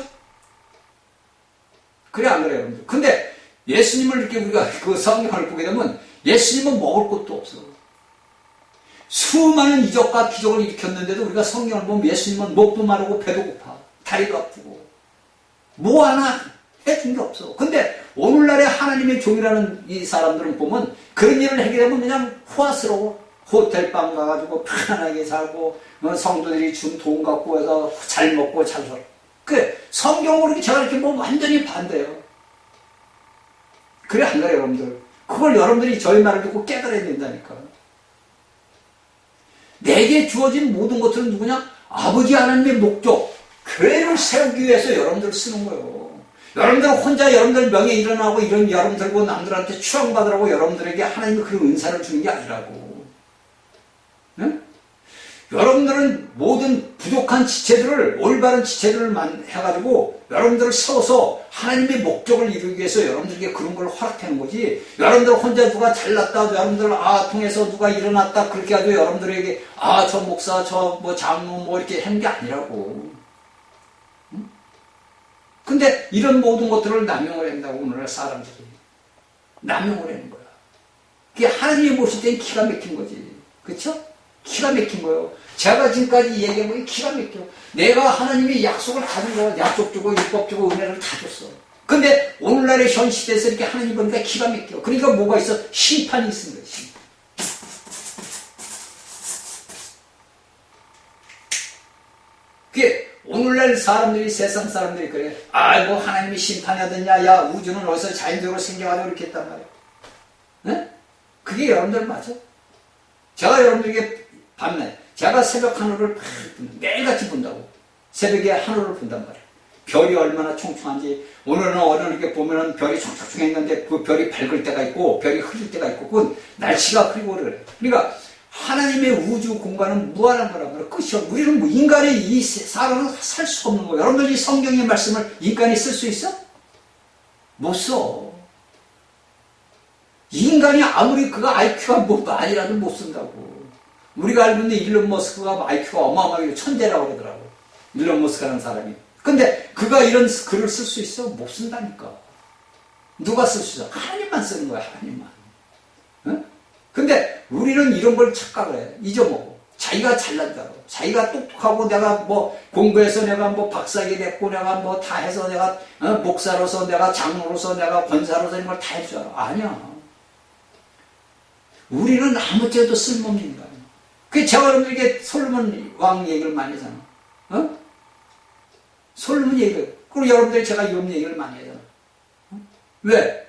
그래, 안 그래, 여러분들? 근데 예수님을 이렇게 우리가 그 성경을 보게 되면 예수님은 먹을 것도 없어. 수많은 이적과 기적을 일으켰는데도 우리가 성경을 보면 예수님은 목도 마르고 배도 고파. 다리도 아프고. 뭐 하나 해준 게 없어. 근데 오늘날의 하나님의 종이라는 이 사람들은 보면 그런 일을 하게 되면 그냥 호화스러워. 호텔방 가가지고 편안하게 살고 성도들이 준 돈 갖고 해서 잘 먹고 잘 살아. 그래, 성경으로 제가 이렇게 보면 완전히 반대예요. 그래, 안 그래요, 여러분들? 그걸 여러분들이 저희 말을 듣고 깨달아야 된다니까. 내게 주어진 모든 것들은 누구냐? 아버지 하나님의 목적, 교회를 세우기 위해서 여러분들을 쓰는 거예요. 여러분들은 혼자 여러분들 명예 일어나고 이런 여러분들고 남들한테 추앙받으라고 여러분들에게 하나님이 그런 은사를 주는 게 아니라고. 응? 여러분들은 모든 부족한 지체들을, 올바른 지체들을 해가지고 여러분들을 세워서 하나님의 목적을 이루기 위해서 여러분들에게 그런 걸 허락하는 거지. 여러분들 혼자 누가 잘났다, 여러분들 통해서 누가 일어났다, 그렇게 해가지고 여러분들에게 저 목사, 장로 이렇게 하는 게 아니라고. 응? 근데 이런 모든 것들을 남용을 한다고 오늘날 사람들이. 남용을 하는 거야. 그게 하나님이 보실 땐 기가 막힌 거지. 그쵸? 기가 막힌 거예요. 제가 지금까지 얘기한 거 기가 막혀. 내가 하나님이 약속을 다 준 거야. 약속 주고 율법 주고 은혜를 다 줬어. 근데 오늘날의 현 시대에서 이렇게 하나님 보니까 기가 막혀. 그러니까 뭐가 있어? 심판이 있는 거야. 심판. 그게 오늘날 사람들이, 세상 사람들이 그래. 아이고, 하나님이 심판하더냐. 야, 우주는 어디서 자연적으로 생겨가지고 이렇게 했단 말이야. 네? 그게 여러분들 맞아? 제가 여러분들에게 밤낮, 제가 새벽 하늘을 매일같이 본다고. 새벽에 하늘을 본단 말이야. 별이 얼마나 총총한지. 오늘은 이렇게 보면은 별이 총총총했는데 그 별이 밝을 때가 있고 별이 흐릴 때가 있고 그건 날씨가 흐리고 그래. 그러니까 하나님의 우주 공간은 무한한 거란 말이야. 끝이 없어. 우리는 뭐 인간의 이 사람은 살 수가 없는 거야. 여러분들이 성경의 말씀을 인간이 쓸 수 있어? 못 써. 인간이 아무리 그가 IQ가 뭐 많이라도 못 쓴다고. 우리가 알고 있는 일론 머스크가 IQ가 어마어마하게 천재라고 그러더라고. 일론 머스크라는 사람이. 근데 그가 이런 글을 쓸 수 있어? 못 쓴다니까. 누가 쓸 수 있어? 하나님만 쓰는 거야, 하나님만. 응? 근데 우리는 이런 걸 착각을 해. 잊어먹어. 자기가 잘난다고. 자기가 똑똑하고 내가 뭐 공부해서 내가 뭐 박사학위 됐고 내가 뭐 다 해서 내가 목사로서 내가 장로로서 내가 권사로서 이런 걸 다 할 줄 알아. 아니야. 우리는 아무짝에도 쓸모없는 인간이야. 그 제가 여러분들에게 솔로몬 왕 얘기를 많이 하잖아. 어? 솔로몬 얘기를. 그리고 여러분들이 제가 욥 얘기를 많이 하잖아. 어? 왜?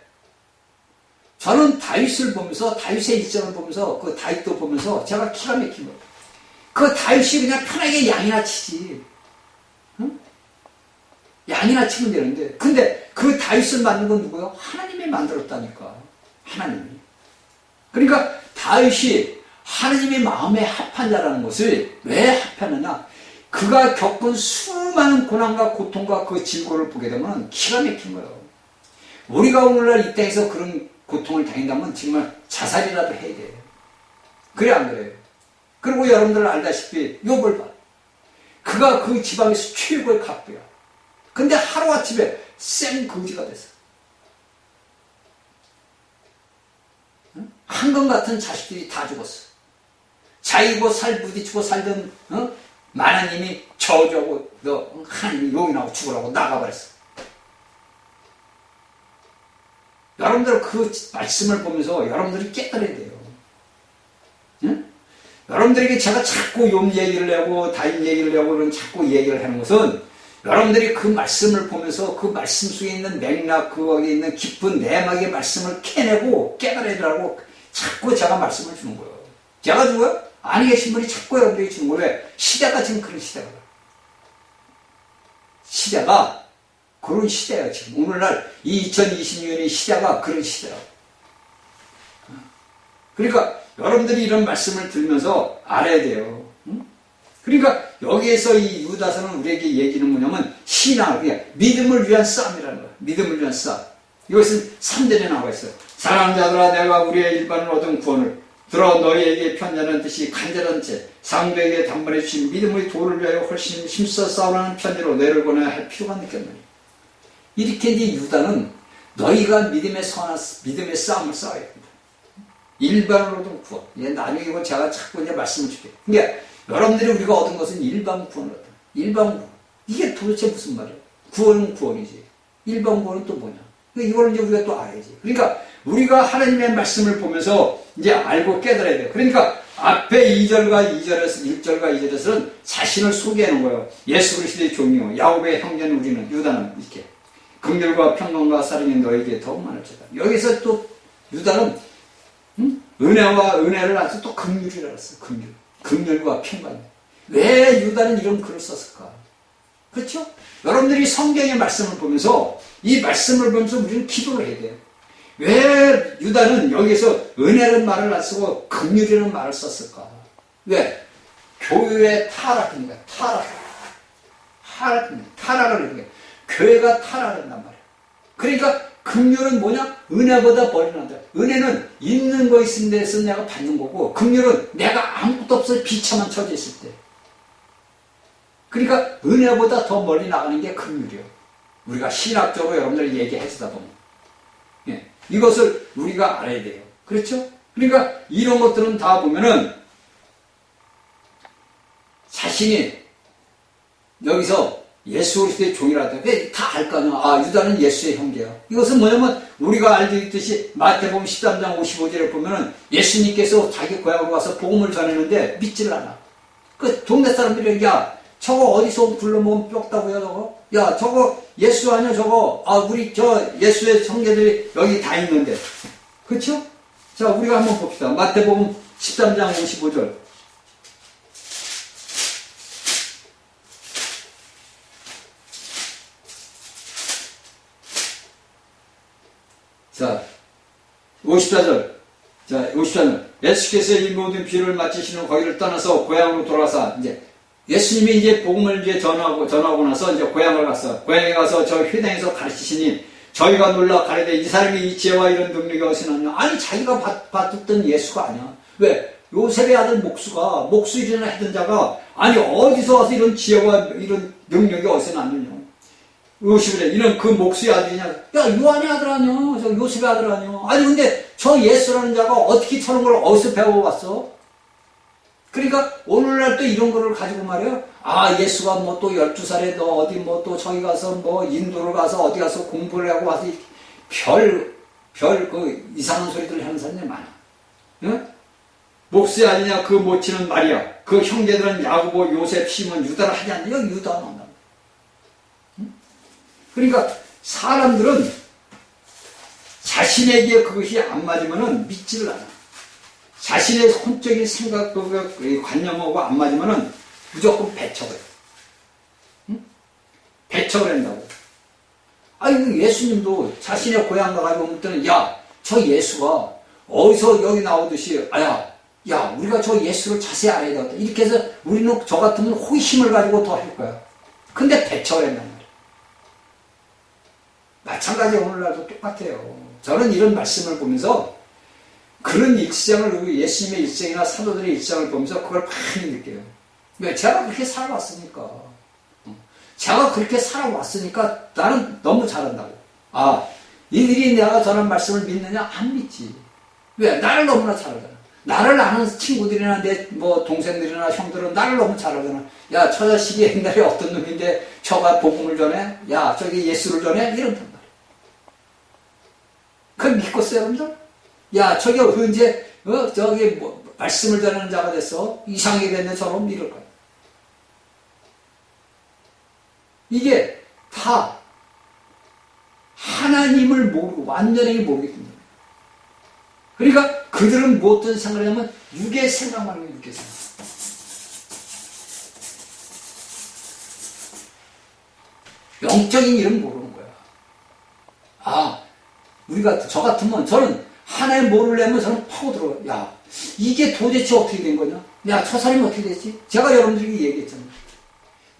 저는 다윗을 보면서 다윗의 일정을 보면서 그 다윗도 보면서 제가 기가 막힌 거예요. 그 다윗이 그냥 편하게 양이나 치지. 응? 양이나 치면 되는데 근데 그 다윗을 만든 건 누구예요? 하나님이 만들었다니까. 하나님이. 그러니까 다윗이 하나님의 마음에 합한 자라는 것을 왜 합하느냐? 그가 겪은 수많은 고난과 고통과 그 질고를 보게 되면 기가 막힌 거예요. 우리가 오늘날 이 땅에서 그런 고통을 당한다면 정말 자살이라도 해야 돼요. 그래 안 그래요? 그리고 여러분들 알다시피 욥을 봐. 그가 그 지방에서 최고의 갑부야. 근데 하루아침에 생거지가 됐어. 한건 같은 자식들이 다 죽었어. 자기고 살 부딪히고 살던 마나님이 저주하고 너 하나님이 용인하고 죽으라고 나가버렸어. 여러분들 그 말씀을 보면서 여러분들이 깨달아야 돼요. 응? 여러분들에게 제가 자꾸 욥 얘기를 하고 다윗 얘기를 하고 그런 자꾸 얘기를 하는 것은 여러분들이 그 말씀을 보면서 그 말씀 속에 있는 맥락 그거에 있는 깊은 내막의 말씀을 캐내고 깨달아야 되라고 자꾸 제가 말씀을 주는 거예요. 제가 준 거예요? 아니 계신 분이 자꾸 여러분들이 주는 거예요. 왜? 시대가 지금 그런 시대가. 시대가 그런 시대야 지금. 오늘날 이 2020년의 시대가 그런 시대야. 그러니까 여러분들이 이런 말씀을 들으면서 알아야 돼요. 응? 그러니까 여기에서 이 유다서는 우리에게 얘기는 뭐냐면 신앙, 그냥 믿음을 위한 싸움이라는 거야. 믿음을 위한 싸움. 이것은 3절에 나와 있어요. 사랑하는 자들아 내가 우리의 일반을 얻은 구원을 들어 너희에게 편지하는 듯이 간절한 채 상대에게 단번에 주신 믿음의 도를 위하여 훨씬 힘써 싸우라는 편지로 너희를 보내야 할 필요가 느꼈느니. 이렇게 이제 유다는 너희가 믿음의 싸움을 싸워야 된다. 일반으로 얻은 구원. 나중에 이건 제가 자꾸 이제 말씀을 줄게요. 그러니까 여러분들이 우리가 얻은 것은 일반 구원을 얻다. 일반 구원. 이게 도대체 무슨 말이에요? 구원은 구원이지. 일반 구원은 또 뭐냐? 이걸 이제 우리가 또 알아야지. 그러니까 우리가 하나님의 말씀을 보면서 이제 알고 깨달아야 돼요. 그러니까 앞에 2절과 1절과 2절에서는 자신을 소개하는 거예요. 예수 그리스도의 종이요 야곱의 형제는 우리는 유다는 이렇게 긍휼과 평강과 사랑이 너에게 더욱 많을지다. 여기서 또 유다는 은혜와 은혜를 아주 또 긍휼이라고 했어요. 긍휼과 평강. 왜 유다는 이런 글을 썼을까? 그렇죠? 여러분들이 성경의 말씀을 보면서 이 말씀을 보면서 우리는 기도를 해야 돼요. 왜 유다는 여기서 은혜라는 말을 안 쓰고 긍휼이라는 말을 썼을까? 왜? 교회의 타락입니다. 타락을 이렇게 교회가 타락한단 말이야. 그러니까 긍휼은 뭐냐? 은혜보다 멀리 난다. 은혜는 있는 거 있는 데서 내가 받는 거고 긍휼은 내가 아무것도 없어 비참한 처지에 있을 때. 그러니까 은혜보다 더 멀리 나가는 게 긍휼이에요. 우리가 신학적으로 여러분들 얘기해주다 보면. 예. 이것을 우리가 알아야 돼요. 그렇죠? 그러니까 이런 것들은 다 보면은 자신이 여기서 예수 그리스도의 종이라다. 왜 다 알 거 아니야? 아, 유다는 예수의 형제야. 이것은 뭐냐면 우리가 알고 있듯이 마태복음 13장 55절에 보면은 예수님께서 자기 고향으로 와서 복음을 전했는데 믿지를 않아. 그 동네 사람들이 야, 저거 어디서 굴러먹으면 뼈다고요, 저거? 야, 저거 예수 아니야, 저거? 아, 우리 저 예수의 형제들이 여기 다 있는데. 그쵸? 자, 우리가 한번 봅시다. 마태복음 13장 55절. 자, 54절. 자, 54절. 예수께서 이 모든 비유를 마치시는 거기를 떠나서 고향으로 돌아가서 이제 예수님이 이제 복음을 이제 전하고 나서 이제 고향을 갔어. 고향에 가서 저 회당에서 가르치시니 저희가 놀라 가르되 이 사람이 이 지혜와 이런 능력이 어디서 났냐? 아니 자기가 받았던 예수가 아니야. 왜? 요셉의 아들 목수 일이나 했던 자가 아니 어디서 와서 이런 지혜와 이런 능력이 어디서 났느냐? 50일에 이는 그 목수의 아들이냐? 야 요한의 아들 아니야? 저 요셉의 아들 아니야? 아니 근데 저 예수라는 자가 어떻게 저런 걸 어디서 배워왔어? 그러니까 오늘날 또 이런 거를 가지고 말이에요. 아 예수가 뭐 또 12살에 너 어디 뭐 또 저기 가서 뭐 인도를 가서 어디 가서 공부를 하고 와서 별 그 이상한 소리들을 하는 사람들이 많아. 응? 목수의 아니냐 그 모치는 마리아 그 형제들은 야고보 요셉 시몬 유다를 하지 않냐? 여기 유다 나온다. 응? 그러니까 사람들은 자신에게 그것이 안 맞으면은 믿지를 않아. 자신의 혼적인 생각과 관념하고 안 맞으면은 무조건 배척을 해. 응? 배척을 한다고. 아니, 예수님도 자신의 고향 가가지고 볼 때는, 야, 저 예수가 어디서 여기 나오듯이, 야, 우리가 저 예수를 자세히 알아야 되겠다. 이렇게 해서 우리는 저 같으면 호기심을 가지고 더 할 거야. 근데 배척을 한단 말이야. 마찬가지 오늘날도 똑같아요. 저는 이런 말씀을 보면서 그런 일상을, 예수님의 일상이나 사도들의 일상을 보면서 그걸 많이 느껴요. 왜? 제가 그렇게 살아왔으니까. 제가 그렇게 살아왔으니까 나는 너무 잘한다고. 아, 이들이 내가 전한 말씀을 믿느냐? 안 믿지. 왜? 나를 너무나 잘 알잖아. 나를 아는 친구들이나 내 뭐 동생들이나 형들은 나를 너무 잘 알잖아. 야, 저 자식이 옛날에 어떤 놈인데 저가 복음을 전해? 야, 저기 예수를 전해? 이런단 말이야. 그걸 믿겠어요, 여러분들? 야, 저기 언제, 저기, 뭐, 말씀을 전하는 자가 됐어? 이상하게 됐네, 저럼 이럴 거야. 이게 다 하나님을 모르고, 완전히 모르기 때문에. 그러니까 그들은 무엇든 생각을 하면 육의 생각만 하면 육의 생각. 영적인 일은 모르는 거야. 아, 우리가, 저 같으면 저는 하나님 모르려면 저는 파고들어요. 야, 이게 도대체 어떻게 된 거냐? 야, 저 사람이 어떻게 됐지? 제가 여러분들에게 얘기했잖아요.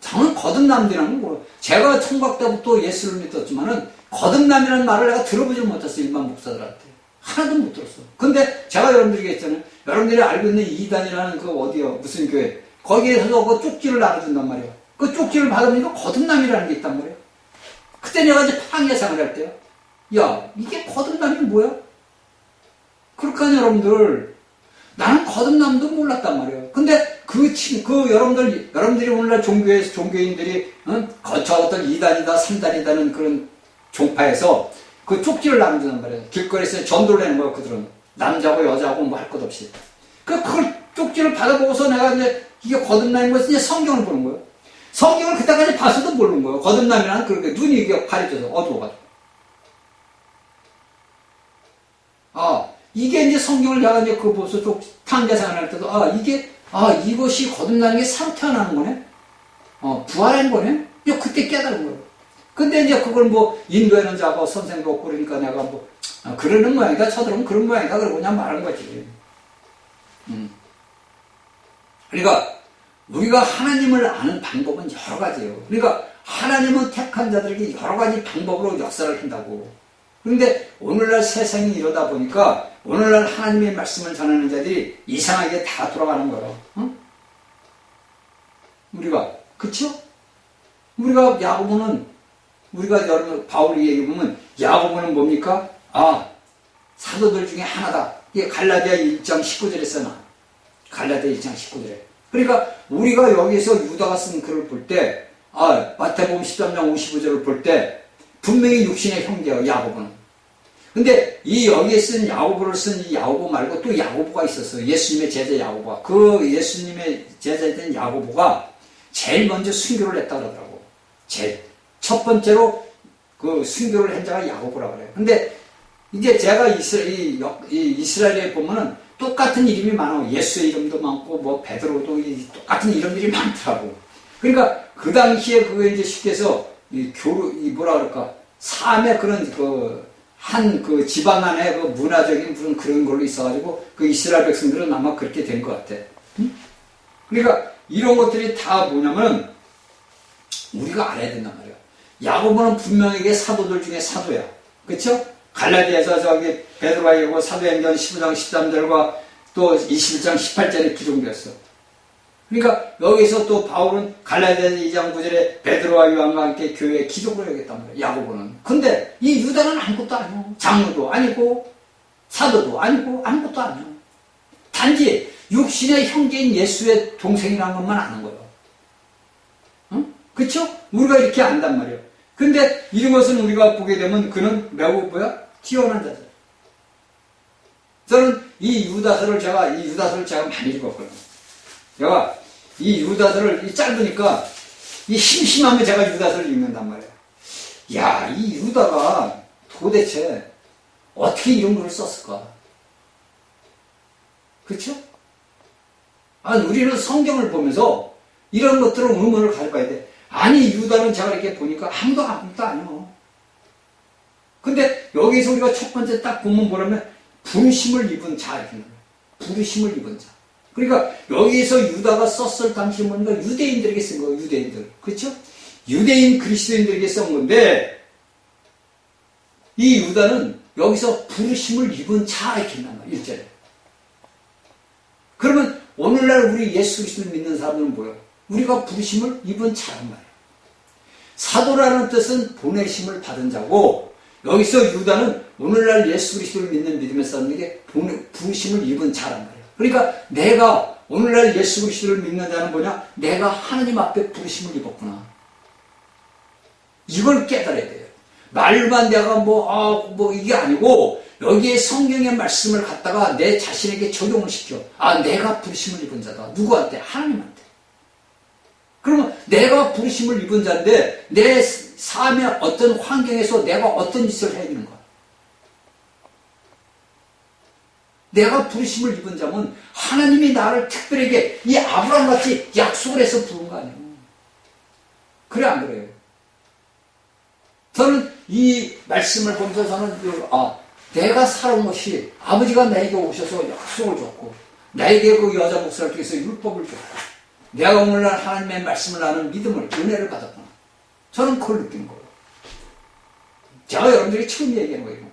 저는 거듭남이라는 거. 제가 총각 때부터 예수를 믿었지만은 거듭남이라는 말을 내가 들어보지 못했어요. 일반 목사들한테. 하나도 못 들었어. 근데 제가 여러분들에게 했잖아요. 여러분들이 알고 있는 이단이라는 그 어디요? 무슨 교회. 거기에서 그 쪽지를 나눠준단 말이에요. 그 쪽지를 받으면 거듭남이라는 게 있단 말이에요. 그때 내가 이제 황야상을 할 때요. 야, 이게 거듭남이 뭐야? 그러니까 여러분들, 나는 거듭남도 몰랐단 말이에요. 근데 여러분들이 오늘날 종교인들이, 저 어떤 2단이다, 3단이다는 그런 종파에서 그 쪽지를 나눠주단 말이에요. 길거리에서 전도를 내는 거예요, 그들은. 남자고 여자고 뭐 할 것 없이. 그걸 쪽지를 받아보고서 내가 이제 이게 거듭남인 것을 이제 성경을 보는 거예요. 성경을 그때까지 봐서도 모르는 거예요. 거듭남이라는 그렇게 눈이 이게 가려져서 어두워가지고. 아, 이게 이제 성경을 내가 이제 그거 보면서 좀 탕자생활 할 때도, 이것이 거듭나는 게 새로 태어나는 거네? 부활하는 거네? 이제 그때 깨달은 거예요. 근데 이제 그걸 뭐, 인도에는 자고 선생도 없고 그러니까 내가 뭐, 그러는 모양이다, 쳐들으면 그런 모양이다, 그러고 그냥 말한 거지. 그러니까, 우리가 하나님을 아는 방법은 여러 가지예요. 그러니까, 하나님은 택한 자들에게 여러 가지 방법으로 역사를 한다고. 그런데 오늘날 세상이 이러다 보니까 오늘날 하나님의 말씀을 전하는 자들이 이상하게 다 돌아가는 거예요. 응? 우리가 그쵸? 우리가 야고보는 우리가 여러분 바울이 얘기해보면 야고보는 뭡니까? 사도들 중에 하나다. 이게 갈라디아 1장 19절에 써놔. 갈라디아 1장 19절에. 그러니까 우리가 여기서 유다가 쓴 글을 볼 때 마태복음 13장 55절을 볼 때 분명히 육신의 형제예요, 야고보는. 근데 여기에 쓴 야고보를 쓴 이 야고보 말고 또 야고보가 있었어요. 예수님의 제자 야고보가. 그 예수님의 제자였던 야고보가 제일 먼저 순교를 했다 그러더라고. 첫 번째로 그 순교를 한 자가 야고보라 그래요. 근데 이제 제가 이스라엘에 보면은 똑같은 이름이 많아요. 예수의 이름도 많고, 뭐, 베드로도 똑같은 이름들이 많더라고. 그러니까 그 당시에 그거 이제 쉽게 해서 뭐라 그럴까, 삶의 그런 그 지방 안에 그 문화적인 무슨 그런 걸로 있어가지고 그 이스라엘 백성들은 아마 그렇게 된 것 같아. 응? 그러니까 이런 것들이 다 뭐냐면 우리가 알아야 된단 말이야. 야고보는 분명하게 사도들 중에 사도야. 그쵸? 갈라디아에서 저기 베드로가 이고 사도행전 15장 13절과 또 21장 18절에 기록되었어. 그러니까 여기서 또 바울은 갈라디아서 2장 9절에 베드로와 요한과 함께 교회에 기독을 하겠단 말이야. 야고보는. 근데 이 유다는 아무것도 아니야. 장로도 아니고 사도도 아니고 아무것도 아니야. 단지 육신의 형제인 예수의 동생이라는 것만 아는 거예요. 응? 그쵸? 우리가 이렇게 안단 말이에요. 근데 이런 것은 우리가 보게 되면 그는 매우 뛰어난 자들. 저는 이 유다서를 제가 많이 읽었거든요. 제가 이 유다서를 짧으니까 이 심심하면 제가 유다서를 읽는단 말이에요. 야, 이 유다가 도대체 어떻게 이런 글을 썼을까? 그쵸? 아니, 우리는 성경을 보면서 이런 것들은 의문을 가져봐야 돼. 아니, 유다는 제가 이렇게 보니까 아무도 아니요. 근데 여기서 우리가 첫 번째 딱 보면 뭐라면 부르심을 입은 자 이렇게 나와요. 부르심을 입은 자. 그러니까 여기서 유다가 썼을 당시 뭔가 유대인들에게 쓴 거예요. 유대인들. 그렇죠? 유대인 그리스도인들에게 쓴 건데 이 유다는 여기서 부르심을 입은 자 이렇게 나와요. 1절에. 그러면 오늘날 우리 예수 그리스도를 믿는 사람들은 뭐예요? 우리가 부르심을 입은 자란 말이에요. 사도라는 뜻은 보내심을 받은 자고 여기서 유다는 오늘날 예수 그리스도를 믿는 믿음의 사람에게 부르심을 입은 자란 말이에요. 그러니까 내가 오늘날 예수 그리스도를 믿는 자는 뭐냐? 내가 하나님 앞에 부르심을 입었구나. 이걸 깨달아야 돼요. 말만 내가 이게 아니고 여기에 성경의 말씀을 갖다가 내 자신에게 적용을 시켜. 내가 부르심을 입은 자다. 누구한테? 하나님한테. 그러면 내가 부르심을 입은 자인데 내 삶의 어떤 환경에서 내가 어떤 짓을 해야 되는 거야. 내가 부르심을 입은 자면 하나님이 나를 특별하게 이 아브라함같이 약속을 해서 부른 거 아니에요. 그래 안 그래요? 저는 이 말씀을 보면서 저는 내가 살아온 것이 아버지가 나에게 오셔서 약속을 줬고 나에게 그 여자 목사를 통해서 율법을 줬고 내가 오늘날 하나님의 말씀을 아는 믿음을 은혜를 받았구나. 저는 그걸 느낀 거예요. 제가 여러분들이 처음 얘기하는 거예요.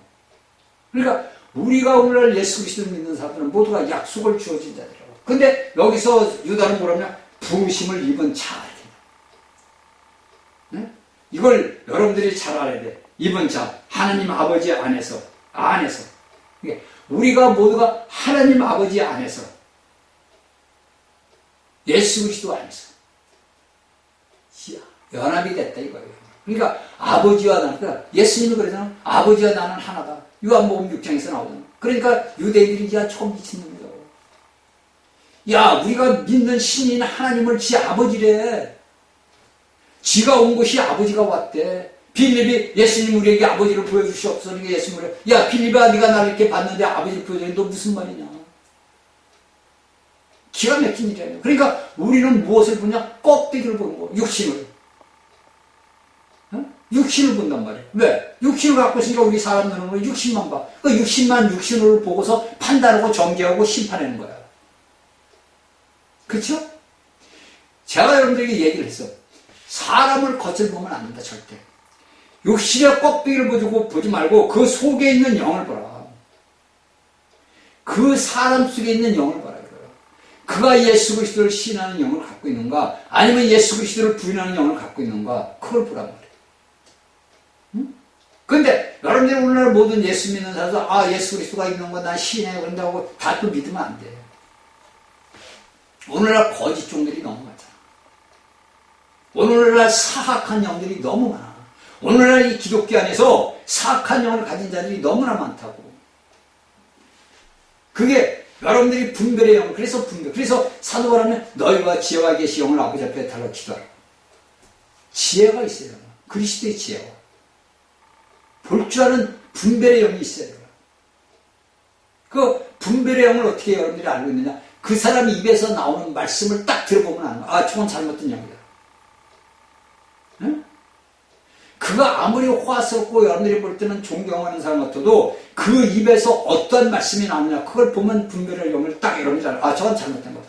그러니까 우리가 오늘날 예수 그리스도를 믿는 사람들은 모두가 약속을 주어진 자들이라고. 근데 여기서 유다는 뭐라면 부르심을 입은 자. 네? 이걸 여러분들이 잘 알아야 돼. 입은 자. 하나님 아버지 안에서. 우리가 모두가 하나님 아버지 안에서. 예수 그리스도 안에서. 연합이 됐다 이거예요. 그러니까 아버지와 나는, 그러니까 예수님이 그러잖아. 아버지와 나는 하나다. 요한복음 6장에서 나오잖아. 그러니까 유대인들이 처음 미친놈이다. 우리가 믿는 신인 하나님을 지 아버지래. 지가 온 곳이 아버지가 왔대. 빌립이 예수님 우리에게 아버지를 보여주시옵소서. 그러니까 예수님이 빌립아 네가 나를 이렇게 봤는데 아버지를 보여주니 너 무슨 말이냐. 기가 막힌 일이에요. 그러니까 우리는 무엇을 보냐? 껍데기를 보는 거. 육신을. 육신을 본단 말이에요. 왜? 육신을 갖고 있으니까 우리 사람들은 육신만 봐. 그 육신으로 보고서 판단하고 정죄하고 심판하는 거야. 그쵸? 제가 여러분들에게 얘기를 했어. 사람을 겉을 보면 안 된다, 절대. 육신의 껍데기를 보지 말고 그 속에 있는 영을 보라. 그 사람 속에 있는 영을 보라. 그가 예수 그리스도를 신하는 영을 갖고 있는가, 아니면 예수 그리스도를 부인하는 영을 갖고 있는가, 그걸 보란 말이에요. 근데 여러분들이 오늘날 모든 예수 믿는 사람들 예수 그리스도가 있는 거 난 신이에요 그런다고 다 또 믿으면 안 돼. 오늘날 거짓 종들이 너무 많잖아. 오늘날 사악한 영들이 너무 많아. 오늘날 이 기독교 안에서 사악한 영을 가진 자들이 너무나 많다고. 그게 여러분들이 분별의 영, 그래서 분별. 그래서 사도 바울은 너희와 지혜가 계시 영을 아버지 앞에 달라 기도하라. 지혜가 있어요. 그리스도의 지혜가. 볼 줄 아는 분별의 영이 있어요. 그 분별의 영을 어떻게 여러분들이 알고 있느냐? 그 사람 입에서 나오는 말씀을 딱 들어보면 아는 거야. 아, 저건 잘못된 영이다. 응? 그가 아무리 호화스럽고 여러분들이 볼 때는 존경하는 사람 같아도 그 입에서 어떤 말씀이 나오느냐, 그걸 보면 분별의 영을 딱 여러분들이 알아. 아, 저건 잘못된 거다.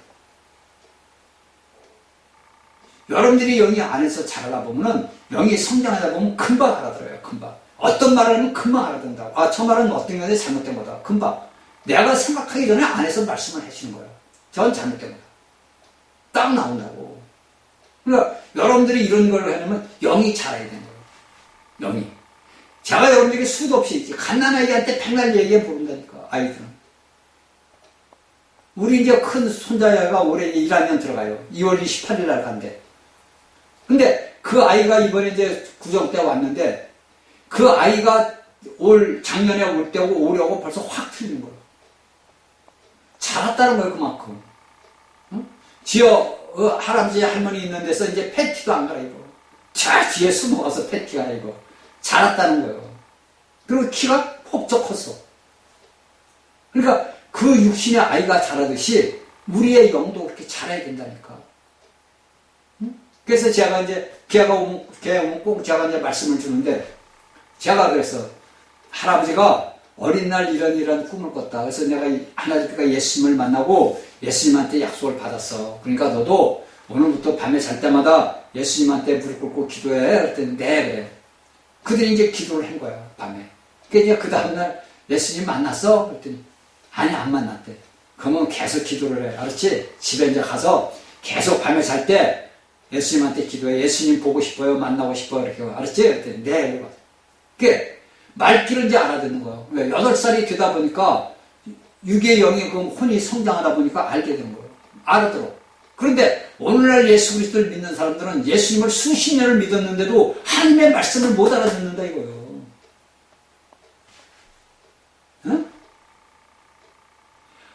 여러분들이 영이 안에서 자라다 보면은, 영이 성장하다 보면 금방 알아들어요. 금방. 어떤 말을 하면 금방 알아듣는다. 아, 저 말은 어떤 건데 잘못된 거다. 금방. 내가 생각하기 전에 안에서 말씀을 해주는 거예요. 저건 잘못된 거다. 딱 나온다고. 그러니까 여러분들이 이런 걸 하려면 영이 자라야 되는 거예요. 영이. 제가 여러분들에게 수도 없이 갓난아이한테 백날 얘기해 부른다니까, 아이들은. 우리 이제 큰 손자가 올해 1학년 들어가요. 2월 28일 날 간대. 근데 그 아이가 이번에 이제 구정 때 왔는데, 그 아이가 작년에 올 때고 오려고 벌써 확 틀린 거예요. 자랐다는 거예요, 그만큼. 응? 할아버지, 할머니 있는 데서 이제 팬티도 안 갈아입어. 저 뒤에 숨어가서 팬티 갈아입어. 자랐다는 거예요. 그리고 키가 폭적 컸어. 그러니까 그 육신의 아이가 자라듯이 우리의 영도 그렇게 자라야 된다니까. 응? 그래서 제가 이제 걔 오면 꼭 제가 이제 말씀을 주는데, 제가 그래서 할아버지가 어린 날 이런 꿈을 꿨다. 그래서 내가 하나님께서 예수님을 만나고 예수님한테 약속을 받았어. 그러니까 너도 오늘부터 밤에 잘 때마다 예수님한테 무릎 꿇고 기도해. 그랬더니 네, 그래. 그들이 이제 기도를 한 거야, 밤에. 그러니까 그 다음날 예수님 만났어? 그랬더니 아니, 안 만났대. 그러면 계속 기도를 해. 알았지? 집에 이제 가서 계속 밤에 잘 때 예수님한테 기도해. 예수님 보고 싶어요? 만나고 싶어요? 이렇게. 알았지? 그랬더니 네. 그게 말귀를 이제 알아듣는 거예요. 왜? 8살이 되다 보니까 육의 영이 그 혼이 성장하다 보니까 알게 되는 거예요. 알아들어. 그런데 오늘날 예수 그리스도를 믿는 사람들은 예수님을 수십 년을 믿었는데도 하나님의 말씀을 못 알아듣는다 이거예요. 응?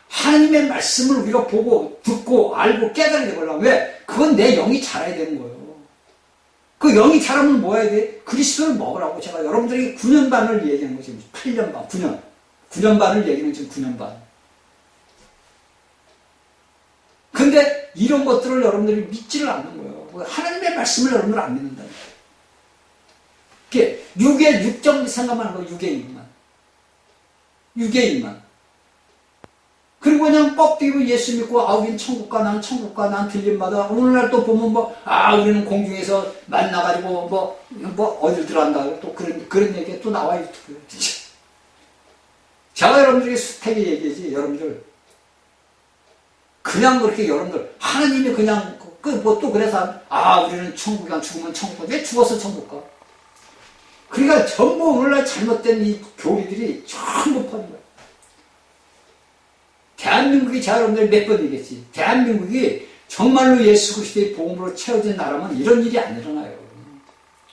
하나님의 말씀을 우리가 보고 듣고 알고 깨달아야 되거든. 왜? 그건 내 영이 자라야 되는 거예요. 그 영이 자라면 뭐 해야 돼? 그리스도를 먹으라고 제가 여러분들에게 9년 반을 얘기하는 거지. 8년 반, 9년. 9년 반을 얘기하는 지금 9년 반. 근데 이런 것들을 여러분들이 믿지를 않는 거예요. 하나님의 말씀을 여러분들 안 믿는다. 이렇게 육적 생각만 하는 거예요. 육의 입만. 육의 입만. 그리고 그냥 뻑뛰고 예수 믿고, 아, 우린 천국 가, 난 천국 가, 난 들림받아. 오늘날 또 보면 뭐, 아, 우리는 공중에서 만나가지고 어딜 들어간다. 또 그런 얘기가 또 나와요, 유튜브에. 제가 여러분들에게 수태게 얘기하지, 여러분들. 그냥 그렇게 여러분들, 하나님이 그냥, 또 그래서, 아, 우리는 천국이 안 죽으면 천국 가. 왜 죽어서 천국 가? 그러니까 전부 오늘날 잘못된 이 교리들이 전부 퍼진 거야. 대한민국이 제가 여러분들 몇 번 얘기했지. 대한민국이 정말로 예수 그리스도의 복음으로 채워진 나라면 이런 일이 안 일어나요.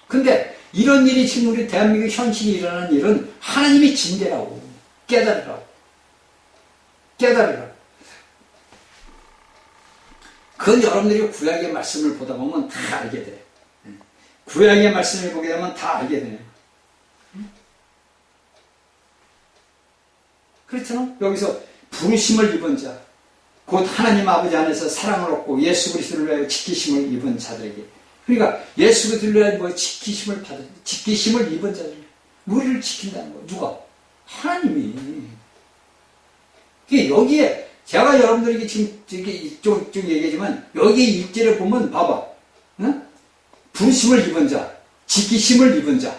근데 이런 일이 지금 우리 대한민국 현실이 일어나는 일은 하나님이 징계라고. 깨달으라. 깨달으라. 그건 여러분들이 구약의 말씀을 보다 보면 다 알게 돼. 구약의 말씀을 보게 되면 다 알게 돼. 그렇잖아? 여기서 부르심을 입은 자, 곧 하나님 아버지 안에서 사랑을 얻고 예수 그리스도를 위하여 지키심을 입은 자들에게. 그러니까 예수 그리스도를 위하여 뭐 지키심을 입은 자들. 우리를 지킨다는 거. 누가? 하나님이. 여기에 제가 여러분들에게 지금 좀 얘기하지만 여기 1절에 보면 봐봐. 응? 부르심을 입은 자, 지키심을 입은 자.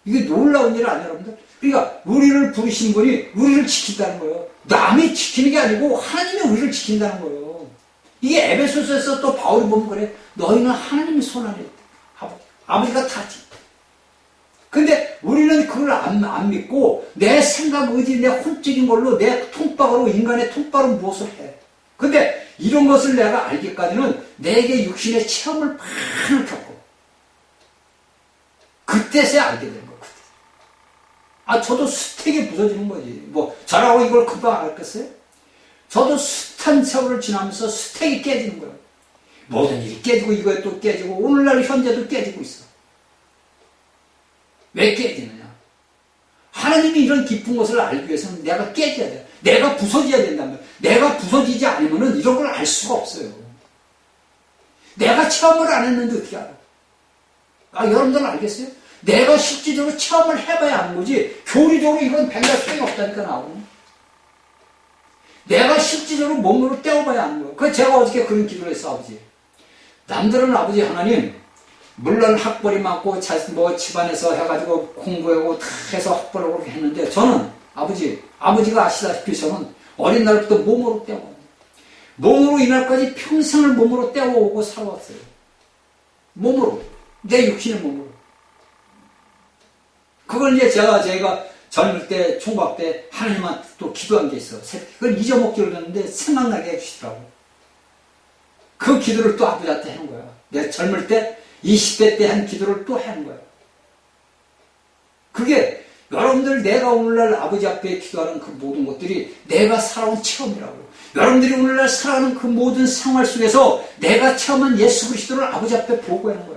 이게 놀라운 일 아니에요, 여러분들? 그러니까 우리를 부르신 분이 우리를 지킨다는 거예요. 남이 지키는 게 아니고 하나님이 우리를 지킨다는 거예요. 이게 에베소서에서 또 바울이 보면 그래. 너희는 하나님의 손 안에 있다. 아버지가 다 지킨다. 근데 우리는 그걸 안 믿고 내 생각, 의지, 내 혼적인 걸로 내 통박으로, 인간의 통박으로 무엇을 해. 근데 이런 것을 내가 알기까지는 내게 육신의 체험을 많이 겪고 그때서야 알게 되는 거예요. 저도 숱하게 부서지는 거지. 뭐 저라고 이걸 금방 알았겠어요? 저도 숱한 세월을 지나면서 숱하게 깨지는 거예요. 모든 일이 깨지고 이거에 또 깨지고 오늘날 현재도 깨지고 있어. 왜 깨지느냐? 하나님이 이런 깊은 것을 알기 위해서는 내가 깨져야 돼. 내가 부서져야 된단 말이야. 내가 부서지지 않으면 이런 걸 알 수가 없어요. 내가 체험을 안 했는데 어떻게 알아? 여러분들은 알겠어요? 내가 실질적으로 체험을 해봐야 하는 거지 교리적으로 이건 별로 소용이 없다니까 나오고. 내가 실질적으로 몸으로 떼어봐야 하는 거예요. 그래서 제가 어저께 그런 기도를 했어. 아버지, 남들은 아버지 하나님 물론 학벌이 많고 뭐 집안에서 해가지고 공부하고 다 해서 학벌을 그렇게 했는데 저는 아버지가 아시다시피 저는 어린 날부터 몸으로 떼어왔어요. 몸으로 이날까지 평생을 몸으로 떼어오고 살아왔어요. 몸으로, 내 육신의 몸으로. 그걸 이제 제가 젊을 때, 총각 때 하나님한테 또 기도한 게 있어. 그걸 잊어먹기로 했는데 생각나게 해주시더라고. 그 기도를 또 아버지한테 하는 거야. 내가 젊을 때, 20대 때 한 기도를 또 하는 거야. 그게 여러분들 내가 오늘날 아버지 앞에 기도하는 그 모든 것들이 내가 살아온 체험이라고. 여러분들이 오늘날 살아가는 그 모든 생활 속에서 내가 체험한 예수 그리스도를 아버지 앞에 보고하는 거야.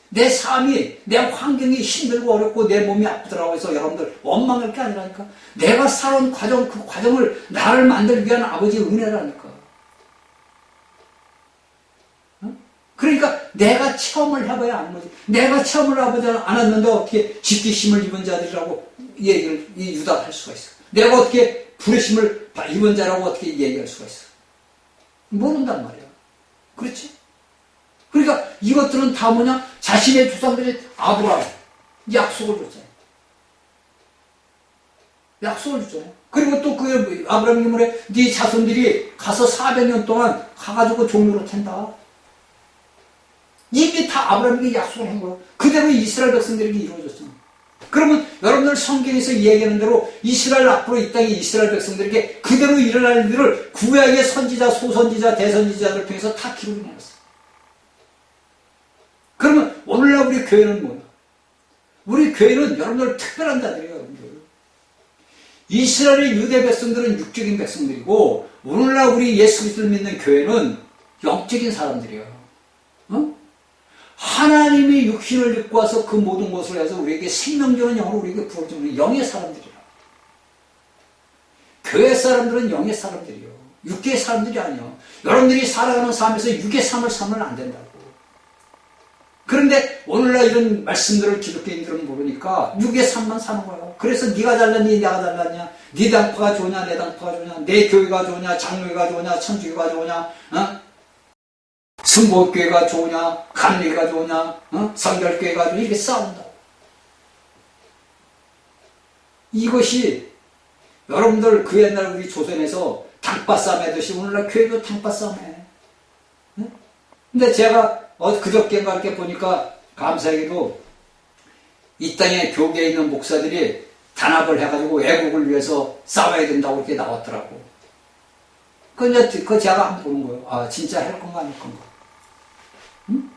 내 삶이, 내 환경이 힘들고 어렵고 내 몸이 아프더라고 해서 여러분들 원망할 게 아니라니까. 내가 살아온 과정, 그 과정을 나를 만들기 위한 아버지의 은혜라니까. 그러니까 내가 체험을 해봐야 하는 거지. 내가 체험을 해보지 않았는데 어떻게 집기심을 입은 자들이라고 얘기를 유답할 수가 있어. 내가 어떻게 부르심을 입은 자라고 어떻게 얘기할 수가 있어. 모른단 말이야. 그렇지? 그러니까 이것들은 다 뭐냐? 자신의 조상들이 아브라함 약속을 줬잖아요. 약속을 줬잖아요. 그리고 또 그 아브라함이 뭐래? 네 자손들이 가서 400년 동안 가가지고 종로로 탄다. 이미 다 아브라함에게 약속을 한 거야. 그대로 이스라엘 백성들에게 이루어졌잖아. 그러면 여러분들 성경에서 이야기하는 대로 이스라엘 앞으로 이 땅의 이스라엘 백성들에게 그대로 일어날 일을 구약의 선지자, 소선지자, 대선지자들 통해서 다 기록해 놨어. 그러면 오늘날 우리 교회는 뭐야? 우리 교회는 여러분들 특별한 자들이에요. 여러분들. 이스라엘의 유대 백성들은 육적인 백성들이고 오늘날 우리 예수 그리스도를 믿는 교회는 영적인 사람들이에요. 어? 하나님이 육신을 입고 와서 그 모든 것을 해서 우리에게 생명 주는 영으로 우리에게 부어주는 영의 사람들이라. 교회 사람들은 영의 사람들이요. 육계의 사람들이 아니요. 여러분들이 살아가는 삶에서 육의 삶을 살면 안 된다고. 그런데 오늘날 이런 말씀들을 기독교인들은 모르니까 육의 삶만 사는 거예요. 그래서 네가 잘났니 내가 잘났냐, 네 당파가 좋으냐 내 당파가 좋으냐, 내 교회가 좋으냐 장로교가 좋으냐 천주교가 좋으냐, 어? 승복교회가 좋으냐 감리교가 좋으냐, 어? 성결교회가 좋으냐, 이렇게 싸운다. 이것이 여러분들 그 옛날 우리 조선에서 당파싸움 하듯이 오늘날 교회도 당파싸움 해. 응? 근데 제가 그저께인가 이렇게 보니까 감사하게도 이 땅에 교계에 있는 목사들이 단합을 해가지고 애국을 위해서 싸워야 된다고 이렇게 나왔더라고. 그거 제가 한번 보는 거예요. 아, 진짜 할 건가 아닐 건가. 응?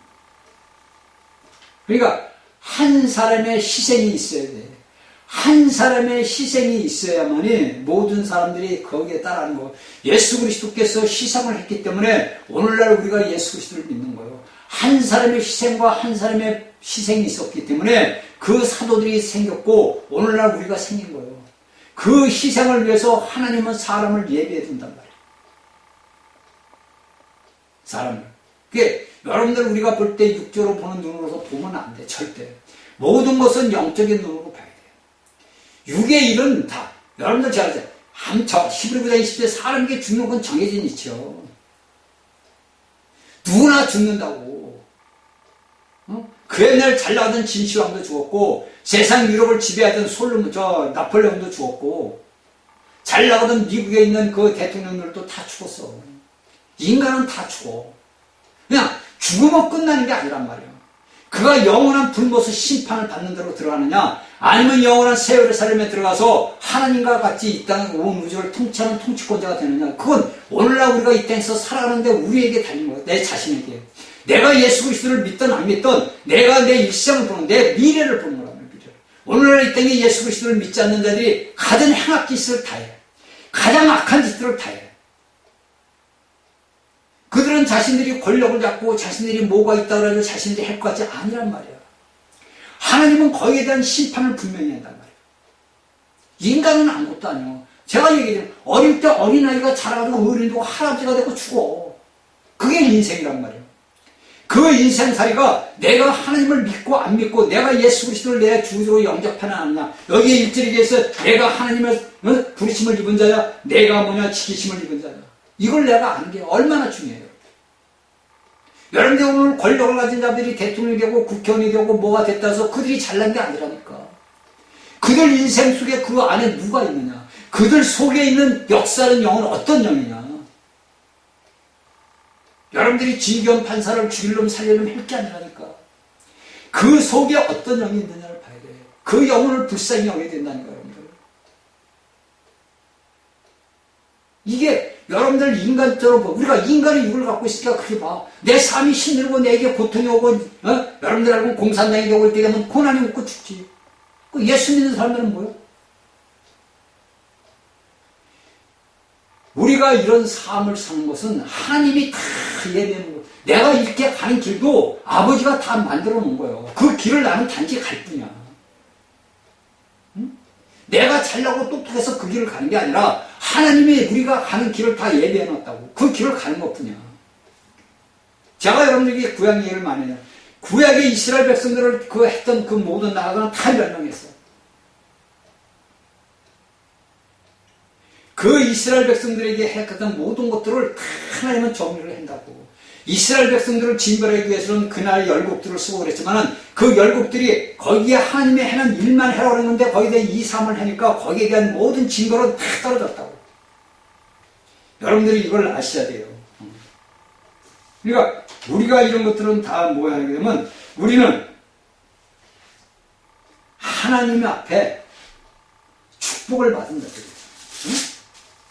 그러니까 한 사람의 희생이 있어야 돼. 한 사람의 희생이 있어야만이 모든 사람들이 거기에 따르는 거예요. 예수 그리스도께서 희생을 했기 때문에 오늘날 우리가 예수 그리스도를 믿는 거예요. 한 사람의 희생과 한 사람의 희생이 있었기 때문에 그 사도들이 생겼고 오늘날 우리가 생긴 거예요. 그 희생을 위해서 하나님은 사람을 예비해 둔단 말이에요. 사람을. 그게 여러분들 우리가 볼 때 육적으로 보는 눈으로서 보면 안 돼. 절대. 모든 것은 영적인 눈으로 봐야 돼요. 육의 일은 다 여러분들 잘 아세요. 히브리서 20대 사람에게 죽는 건 정해진 이치요. 누구나 죽는다고. 어? 그 옛날 잘 나가던 진시황도 죽었고 세상 유럽을 지배하던 나폴레옹도 죽었고 잘 나가던 미국에 있는 그 대통령들도 다 죽었어. 인간은 다 죽어. 그냥 죽으면 끝나는 게 아니란 말이야. 그가 영원한 불못의 심판을 받는 대로 들어가느냐 아니면 영원한 세월의 삶에 들어가서 하나님과 같이 이 땅 온 우주를 통치하는 통치권자가 되느냐, 그건 오늘날 우리가 이 땅에서 살아가는데 우리에게 달린 거예요. 내 자신에게. 내가 예수 그리스도를 믿든 안 믿든 내가 내 일생을 보는, 내 미래를 보는 거라면 미래를. 오늘날 이 땅에 예수 그리스도를 믿지 않는 자들이 가진 행악 짓을 다 해. 가장 악한 짓들을 다 해. 그들은 자신들이 권력을 잡고 자신들이 뭐가 있다고 해서 자신들이 할 것 같지 아니란 말이야. 하나님은 거기에 대한 심판을 분명히 한단 말이야. 인간은 아무것도 아니야. 제가 얘기해요. 어릴 때 어린아이가 자라가지고 어른이 되고 할아버지가 되고 죽어. 그게 인생이란 말이에요. 그 인생살이가 내가 하나님을 믿고 안 믿고 내가 예수 그리스도를 내 주로 영접하나 안 하나. 여기에 1절에 얘기해서 내가 하나님의 부르심을 입은 자야, 내가 뭐냐 지키심을 입은 자야. 이걸 내가 아는 게 얼마나 중요해요. 여러분들 오늘 권력을 가진 자들이 대통령이 되고 국회의원이 되고 뭐가 됐다 해서 그들이 잘난 게 아니라니까. 그들 인생 속에 그 안에 누가 있느냐. 그들 속에 있는 역사는 영은 어떤 영이냐. 여러분들이 지휘관 판사를 죽일 놈 살릴 놈 할 게 아니라니까. 그 속에 어떤 영이 있느냐를 봐야 돼. 그 영혼을 불쌍히 여겨야 된다니까 여러분들. 이게 여러분들 인간적으로 봐. 우리가 인간의 육을 갖고 있으니까 그게 봐. 내 삶이 힘들고 내게 고통이 오고 여러분들 알고 공산당이 되고 이렇게 되면 고난이 오고 죽지. 그 예수 믿는 사람들은 뭐예요? 우리가 이런 삶을 사는 것은 하나님이 다 예배하는 거예요. 내가 이렇게 가는 길도 아버지가 다 만들어 놓은 거예요. 그 길을 나는 단지 갈 뿐이야. 응? 내가 잘나고 똑똑해서 그 길을 가는 게 아니라 하나님이 우리가 가는 길을 다 예배해 놨다고. 그 길을 가는 것 뿐이야. 제가 여러분들에게 구약 얘기를 많이 해요. 구약의 이스라엘 백성들을 했던 그 모든 나라가 다 멸망했어요. 그 이스라엘 백성들에게 했던 모든 것들을 다 하나님은 정리를 한다고. 이스라엘 백성들을 징벌하기 위해서는 그날 열국들을 쓰고 그랬지만은 그 열국들이 거기에 하나님이 해는 일만 해라 그랬는데 거기에 대해 2, 3을 하니까 거기에 대한 모든 징벌은 다 떨어졌다고. 여러분들이 이걸 아셔야 돼요. 그러니까 우리가 이런 것들은 다 뭐야 하게 되면 우리는 하나님 앞에 축복을 받은 자들이에요. 응?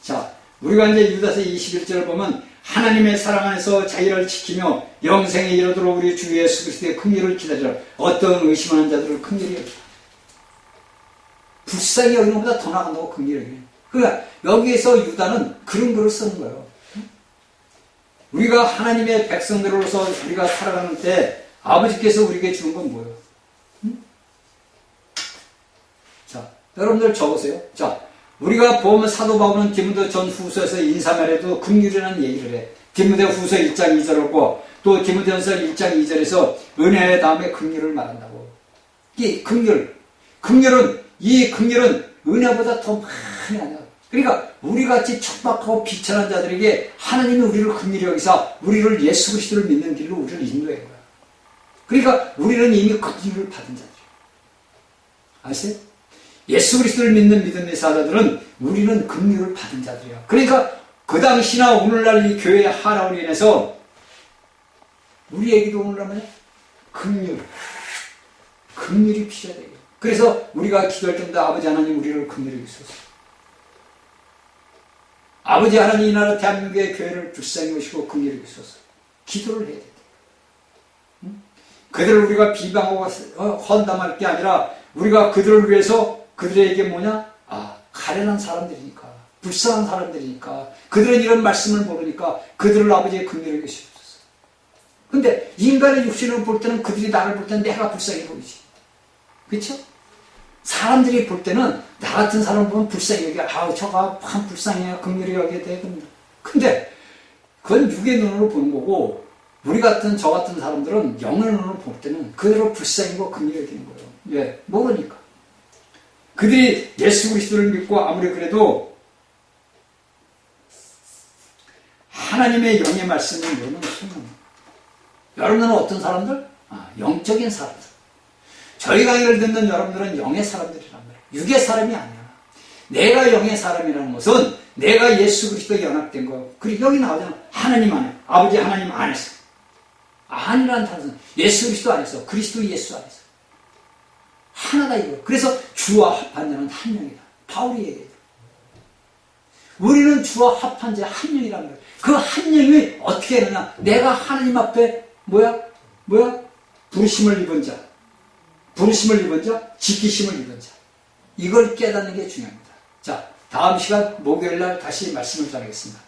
자, 우리가 이제 유다서 21절을 보면 하나님의 사랑 안에서 자기를 지키며 영생에 이르도록 우리 주 예수 그리스도의 긍휼을 기다리라. 어떤 의심하는 자들을 긍휼히 여기라. 불쌍히 여기는 것보다 더 나간다고 긍휼히 여기라. 그러니까 여기에서 유다는 그런 글을 쓰는 거예요. 우리가 하나님의 백성들로서 우리가 살아가는 때 아버지께서 우리에게 주는 건 뭐예요? 자, 여러분들 적으세요. 자, 우리가 보면 사도 바울은 디모데 전 후서에서 인사말에도 긍휼이라는 얘기를 해. 디모데 후서 1장 2절하고 또 디모데전서 1장 2절에서 은혜 다음에 긍휼을 말한다고. 이 긍휼은 은혜보다 더 많이 하냐. 그러니까 우리같이 척박하고 비천한 자들에게 하나님이 우리를 긍휼히 여기사 우리를 예수 그리스도를 믿는 길로 우리를 인도해 거야. 그러니까 우리는 이미 긍휼을 받은 자들이에요. 아시죠? 예수 그리스도를 믿는 믿음의 사자들은 우리는 긍휼을 받은 자들이야. 그러니까 그 당시나 오늘날 이 교회의 하나로 인해서 우리에게도 오늘날 뭐냐? 긍휼이 필요해요. 그래서 우리가 기도할 때마다 아버지 하나님 우리를 긍휼히 여기소서. 아버지 하나님 이 나라 대한민국의 교회를 불쌍히 여기시고 긍휼히 여기소서. 기도를 해야 돼. 응? 그들을 우리가 비방하고 헌담할 게 아니라 우리가 그들을 위해서 그들에게 뭐냐? 가련한 사람들이니까, 불쌍한 사람들이니까, 그들은 이런 말씀을 모르니까 그들을 아버지의 긍휼히 여기시옵소서. 근데 인간의 육신을 볼 때는 그들이 나를 볼 때는 내가 불쌍해 보이지. 그렇죠? 사람들이 볼 때는 나 같은 사람을 보면 불쌍히 여겨. 저가 참 불쌍해요. 긍휼히 여겨야 돼. 근데 그건 육의 눈으로 보는 거고 우리 같은 저 같은 사람들은 영의 눈으로 볼 때는 그대로 불쌍히고 긍휼히 여기는 거예요. 왜? 모르니까. 그들이 예수 그리스도를 믿고 아무리 그래도 하나님의 영의 말씀을 모르는 순간 여러분들은 어떤 사람들? 영적인 사람들. 저희 강의를 듣는 여러분들은 영의 사람들이란 말이에요. 육의 사람이 아니야. 내가 영의 사람이라는 것은 내가 예수 그리스도에 연합된 거. 그리고 여기 나오잖아. 하나님 안에. 아버지 하나님 안에서. 아니라는 단어는 예수 그리스도 안에서. 그리스도 예수 안에서. 하나다 이거. 그래서 주와 합한 자는 한 명이다. 바울이 얘기해요. 우리는 주와 합한 자 한 명이라는 거예요. 그 한 명이 어떻게 되느냐. 내가 하나님 앞에 뭐야? 부르심을 입은 자. 부르심을 입은 자, 지키심을 입은 자. 이걸 깨닫는 게 중요합니다. 자, 다음 시간 목요일 날 다시 말씀을 전하겠습니다.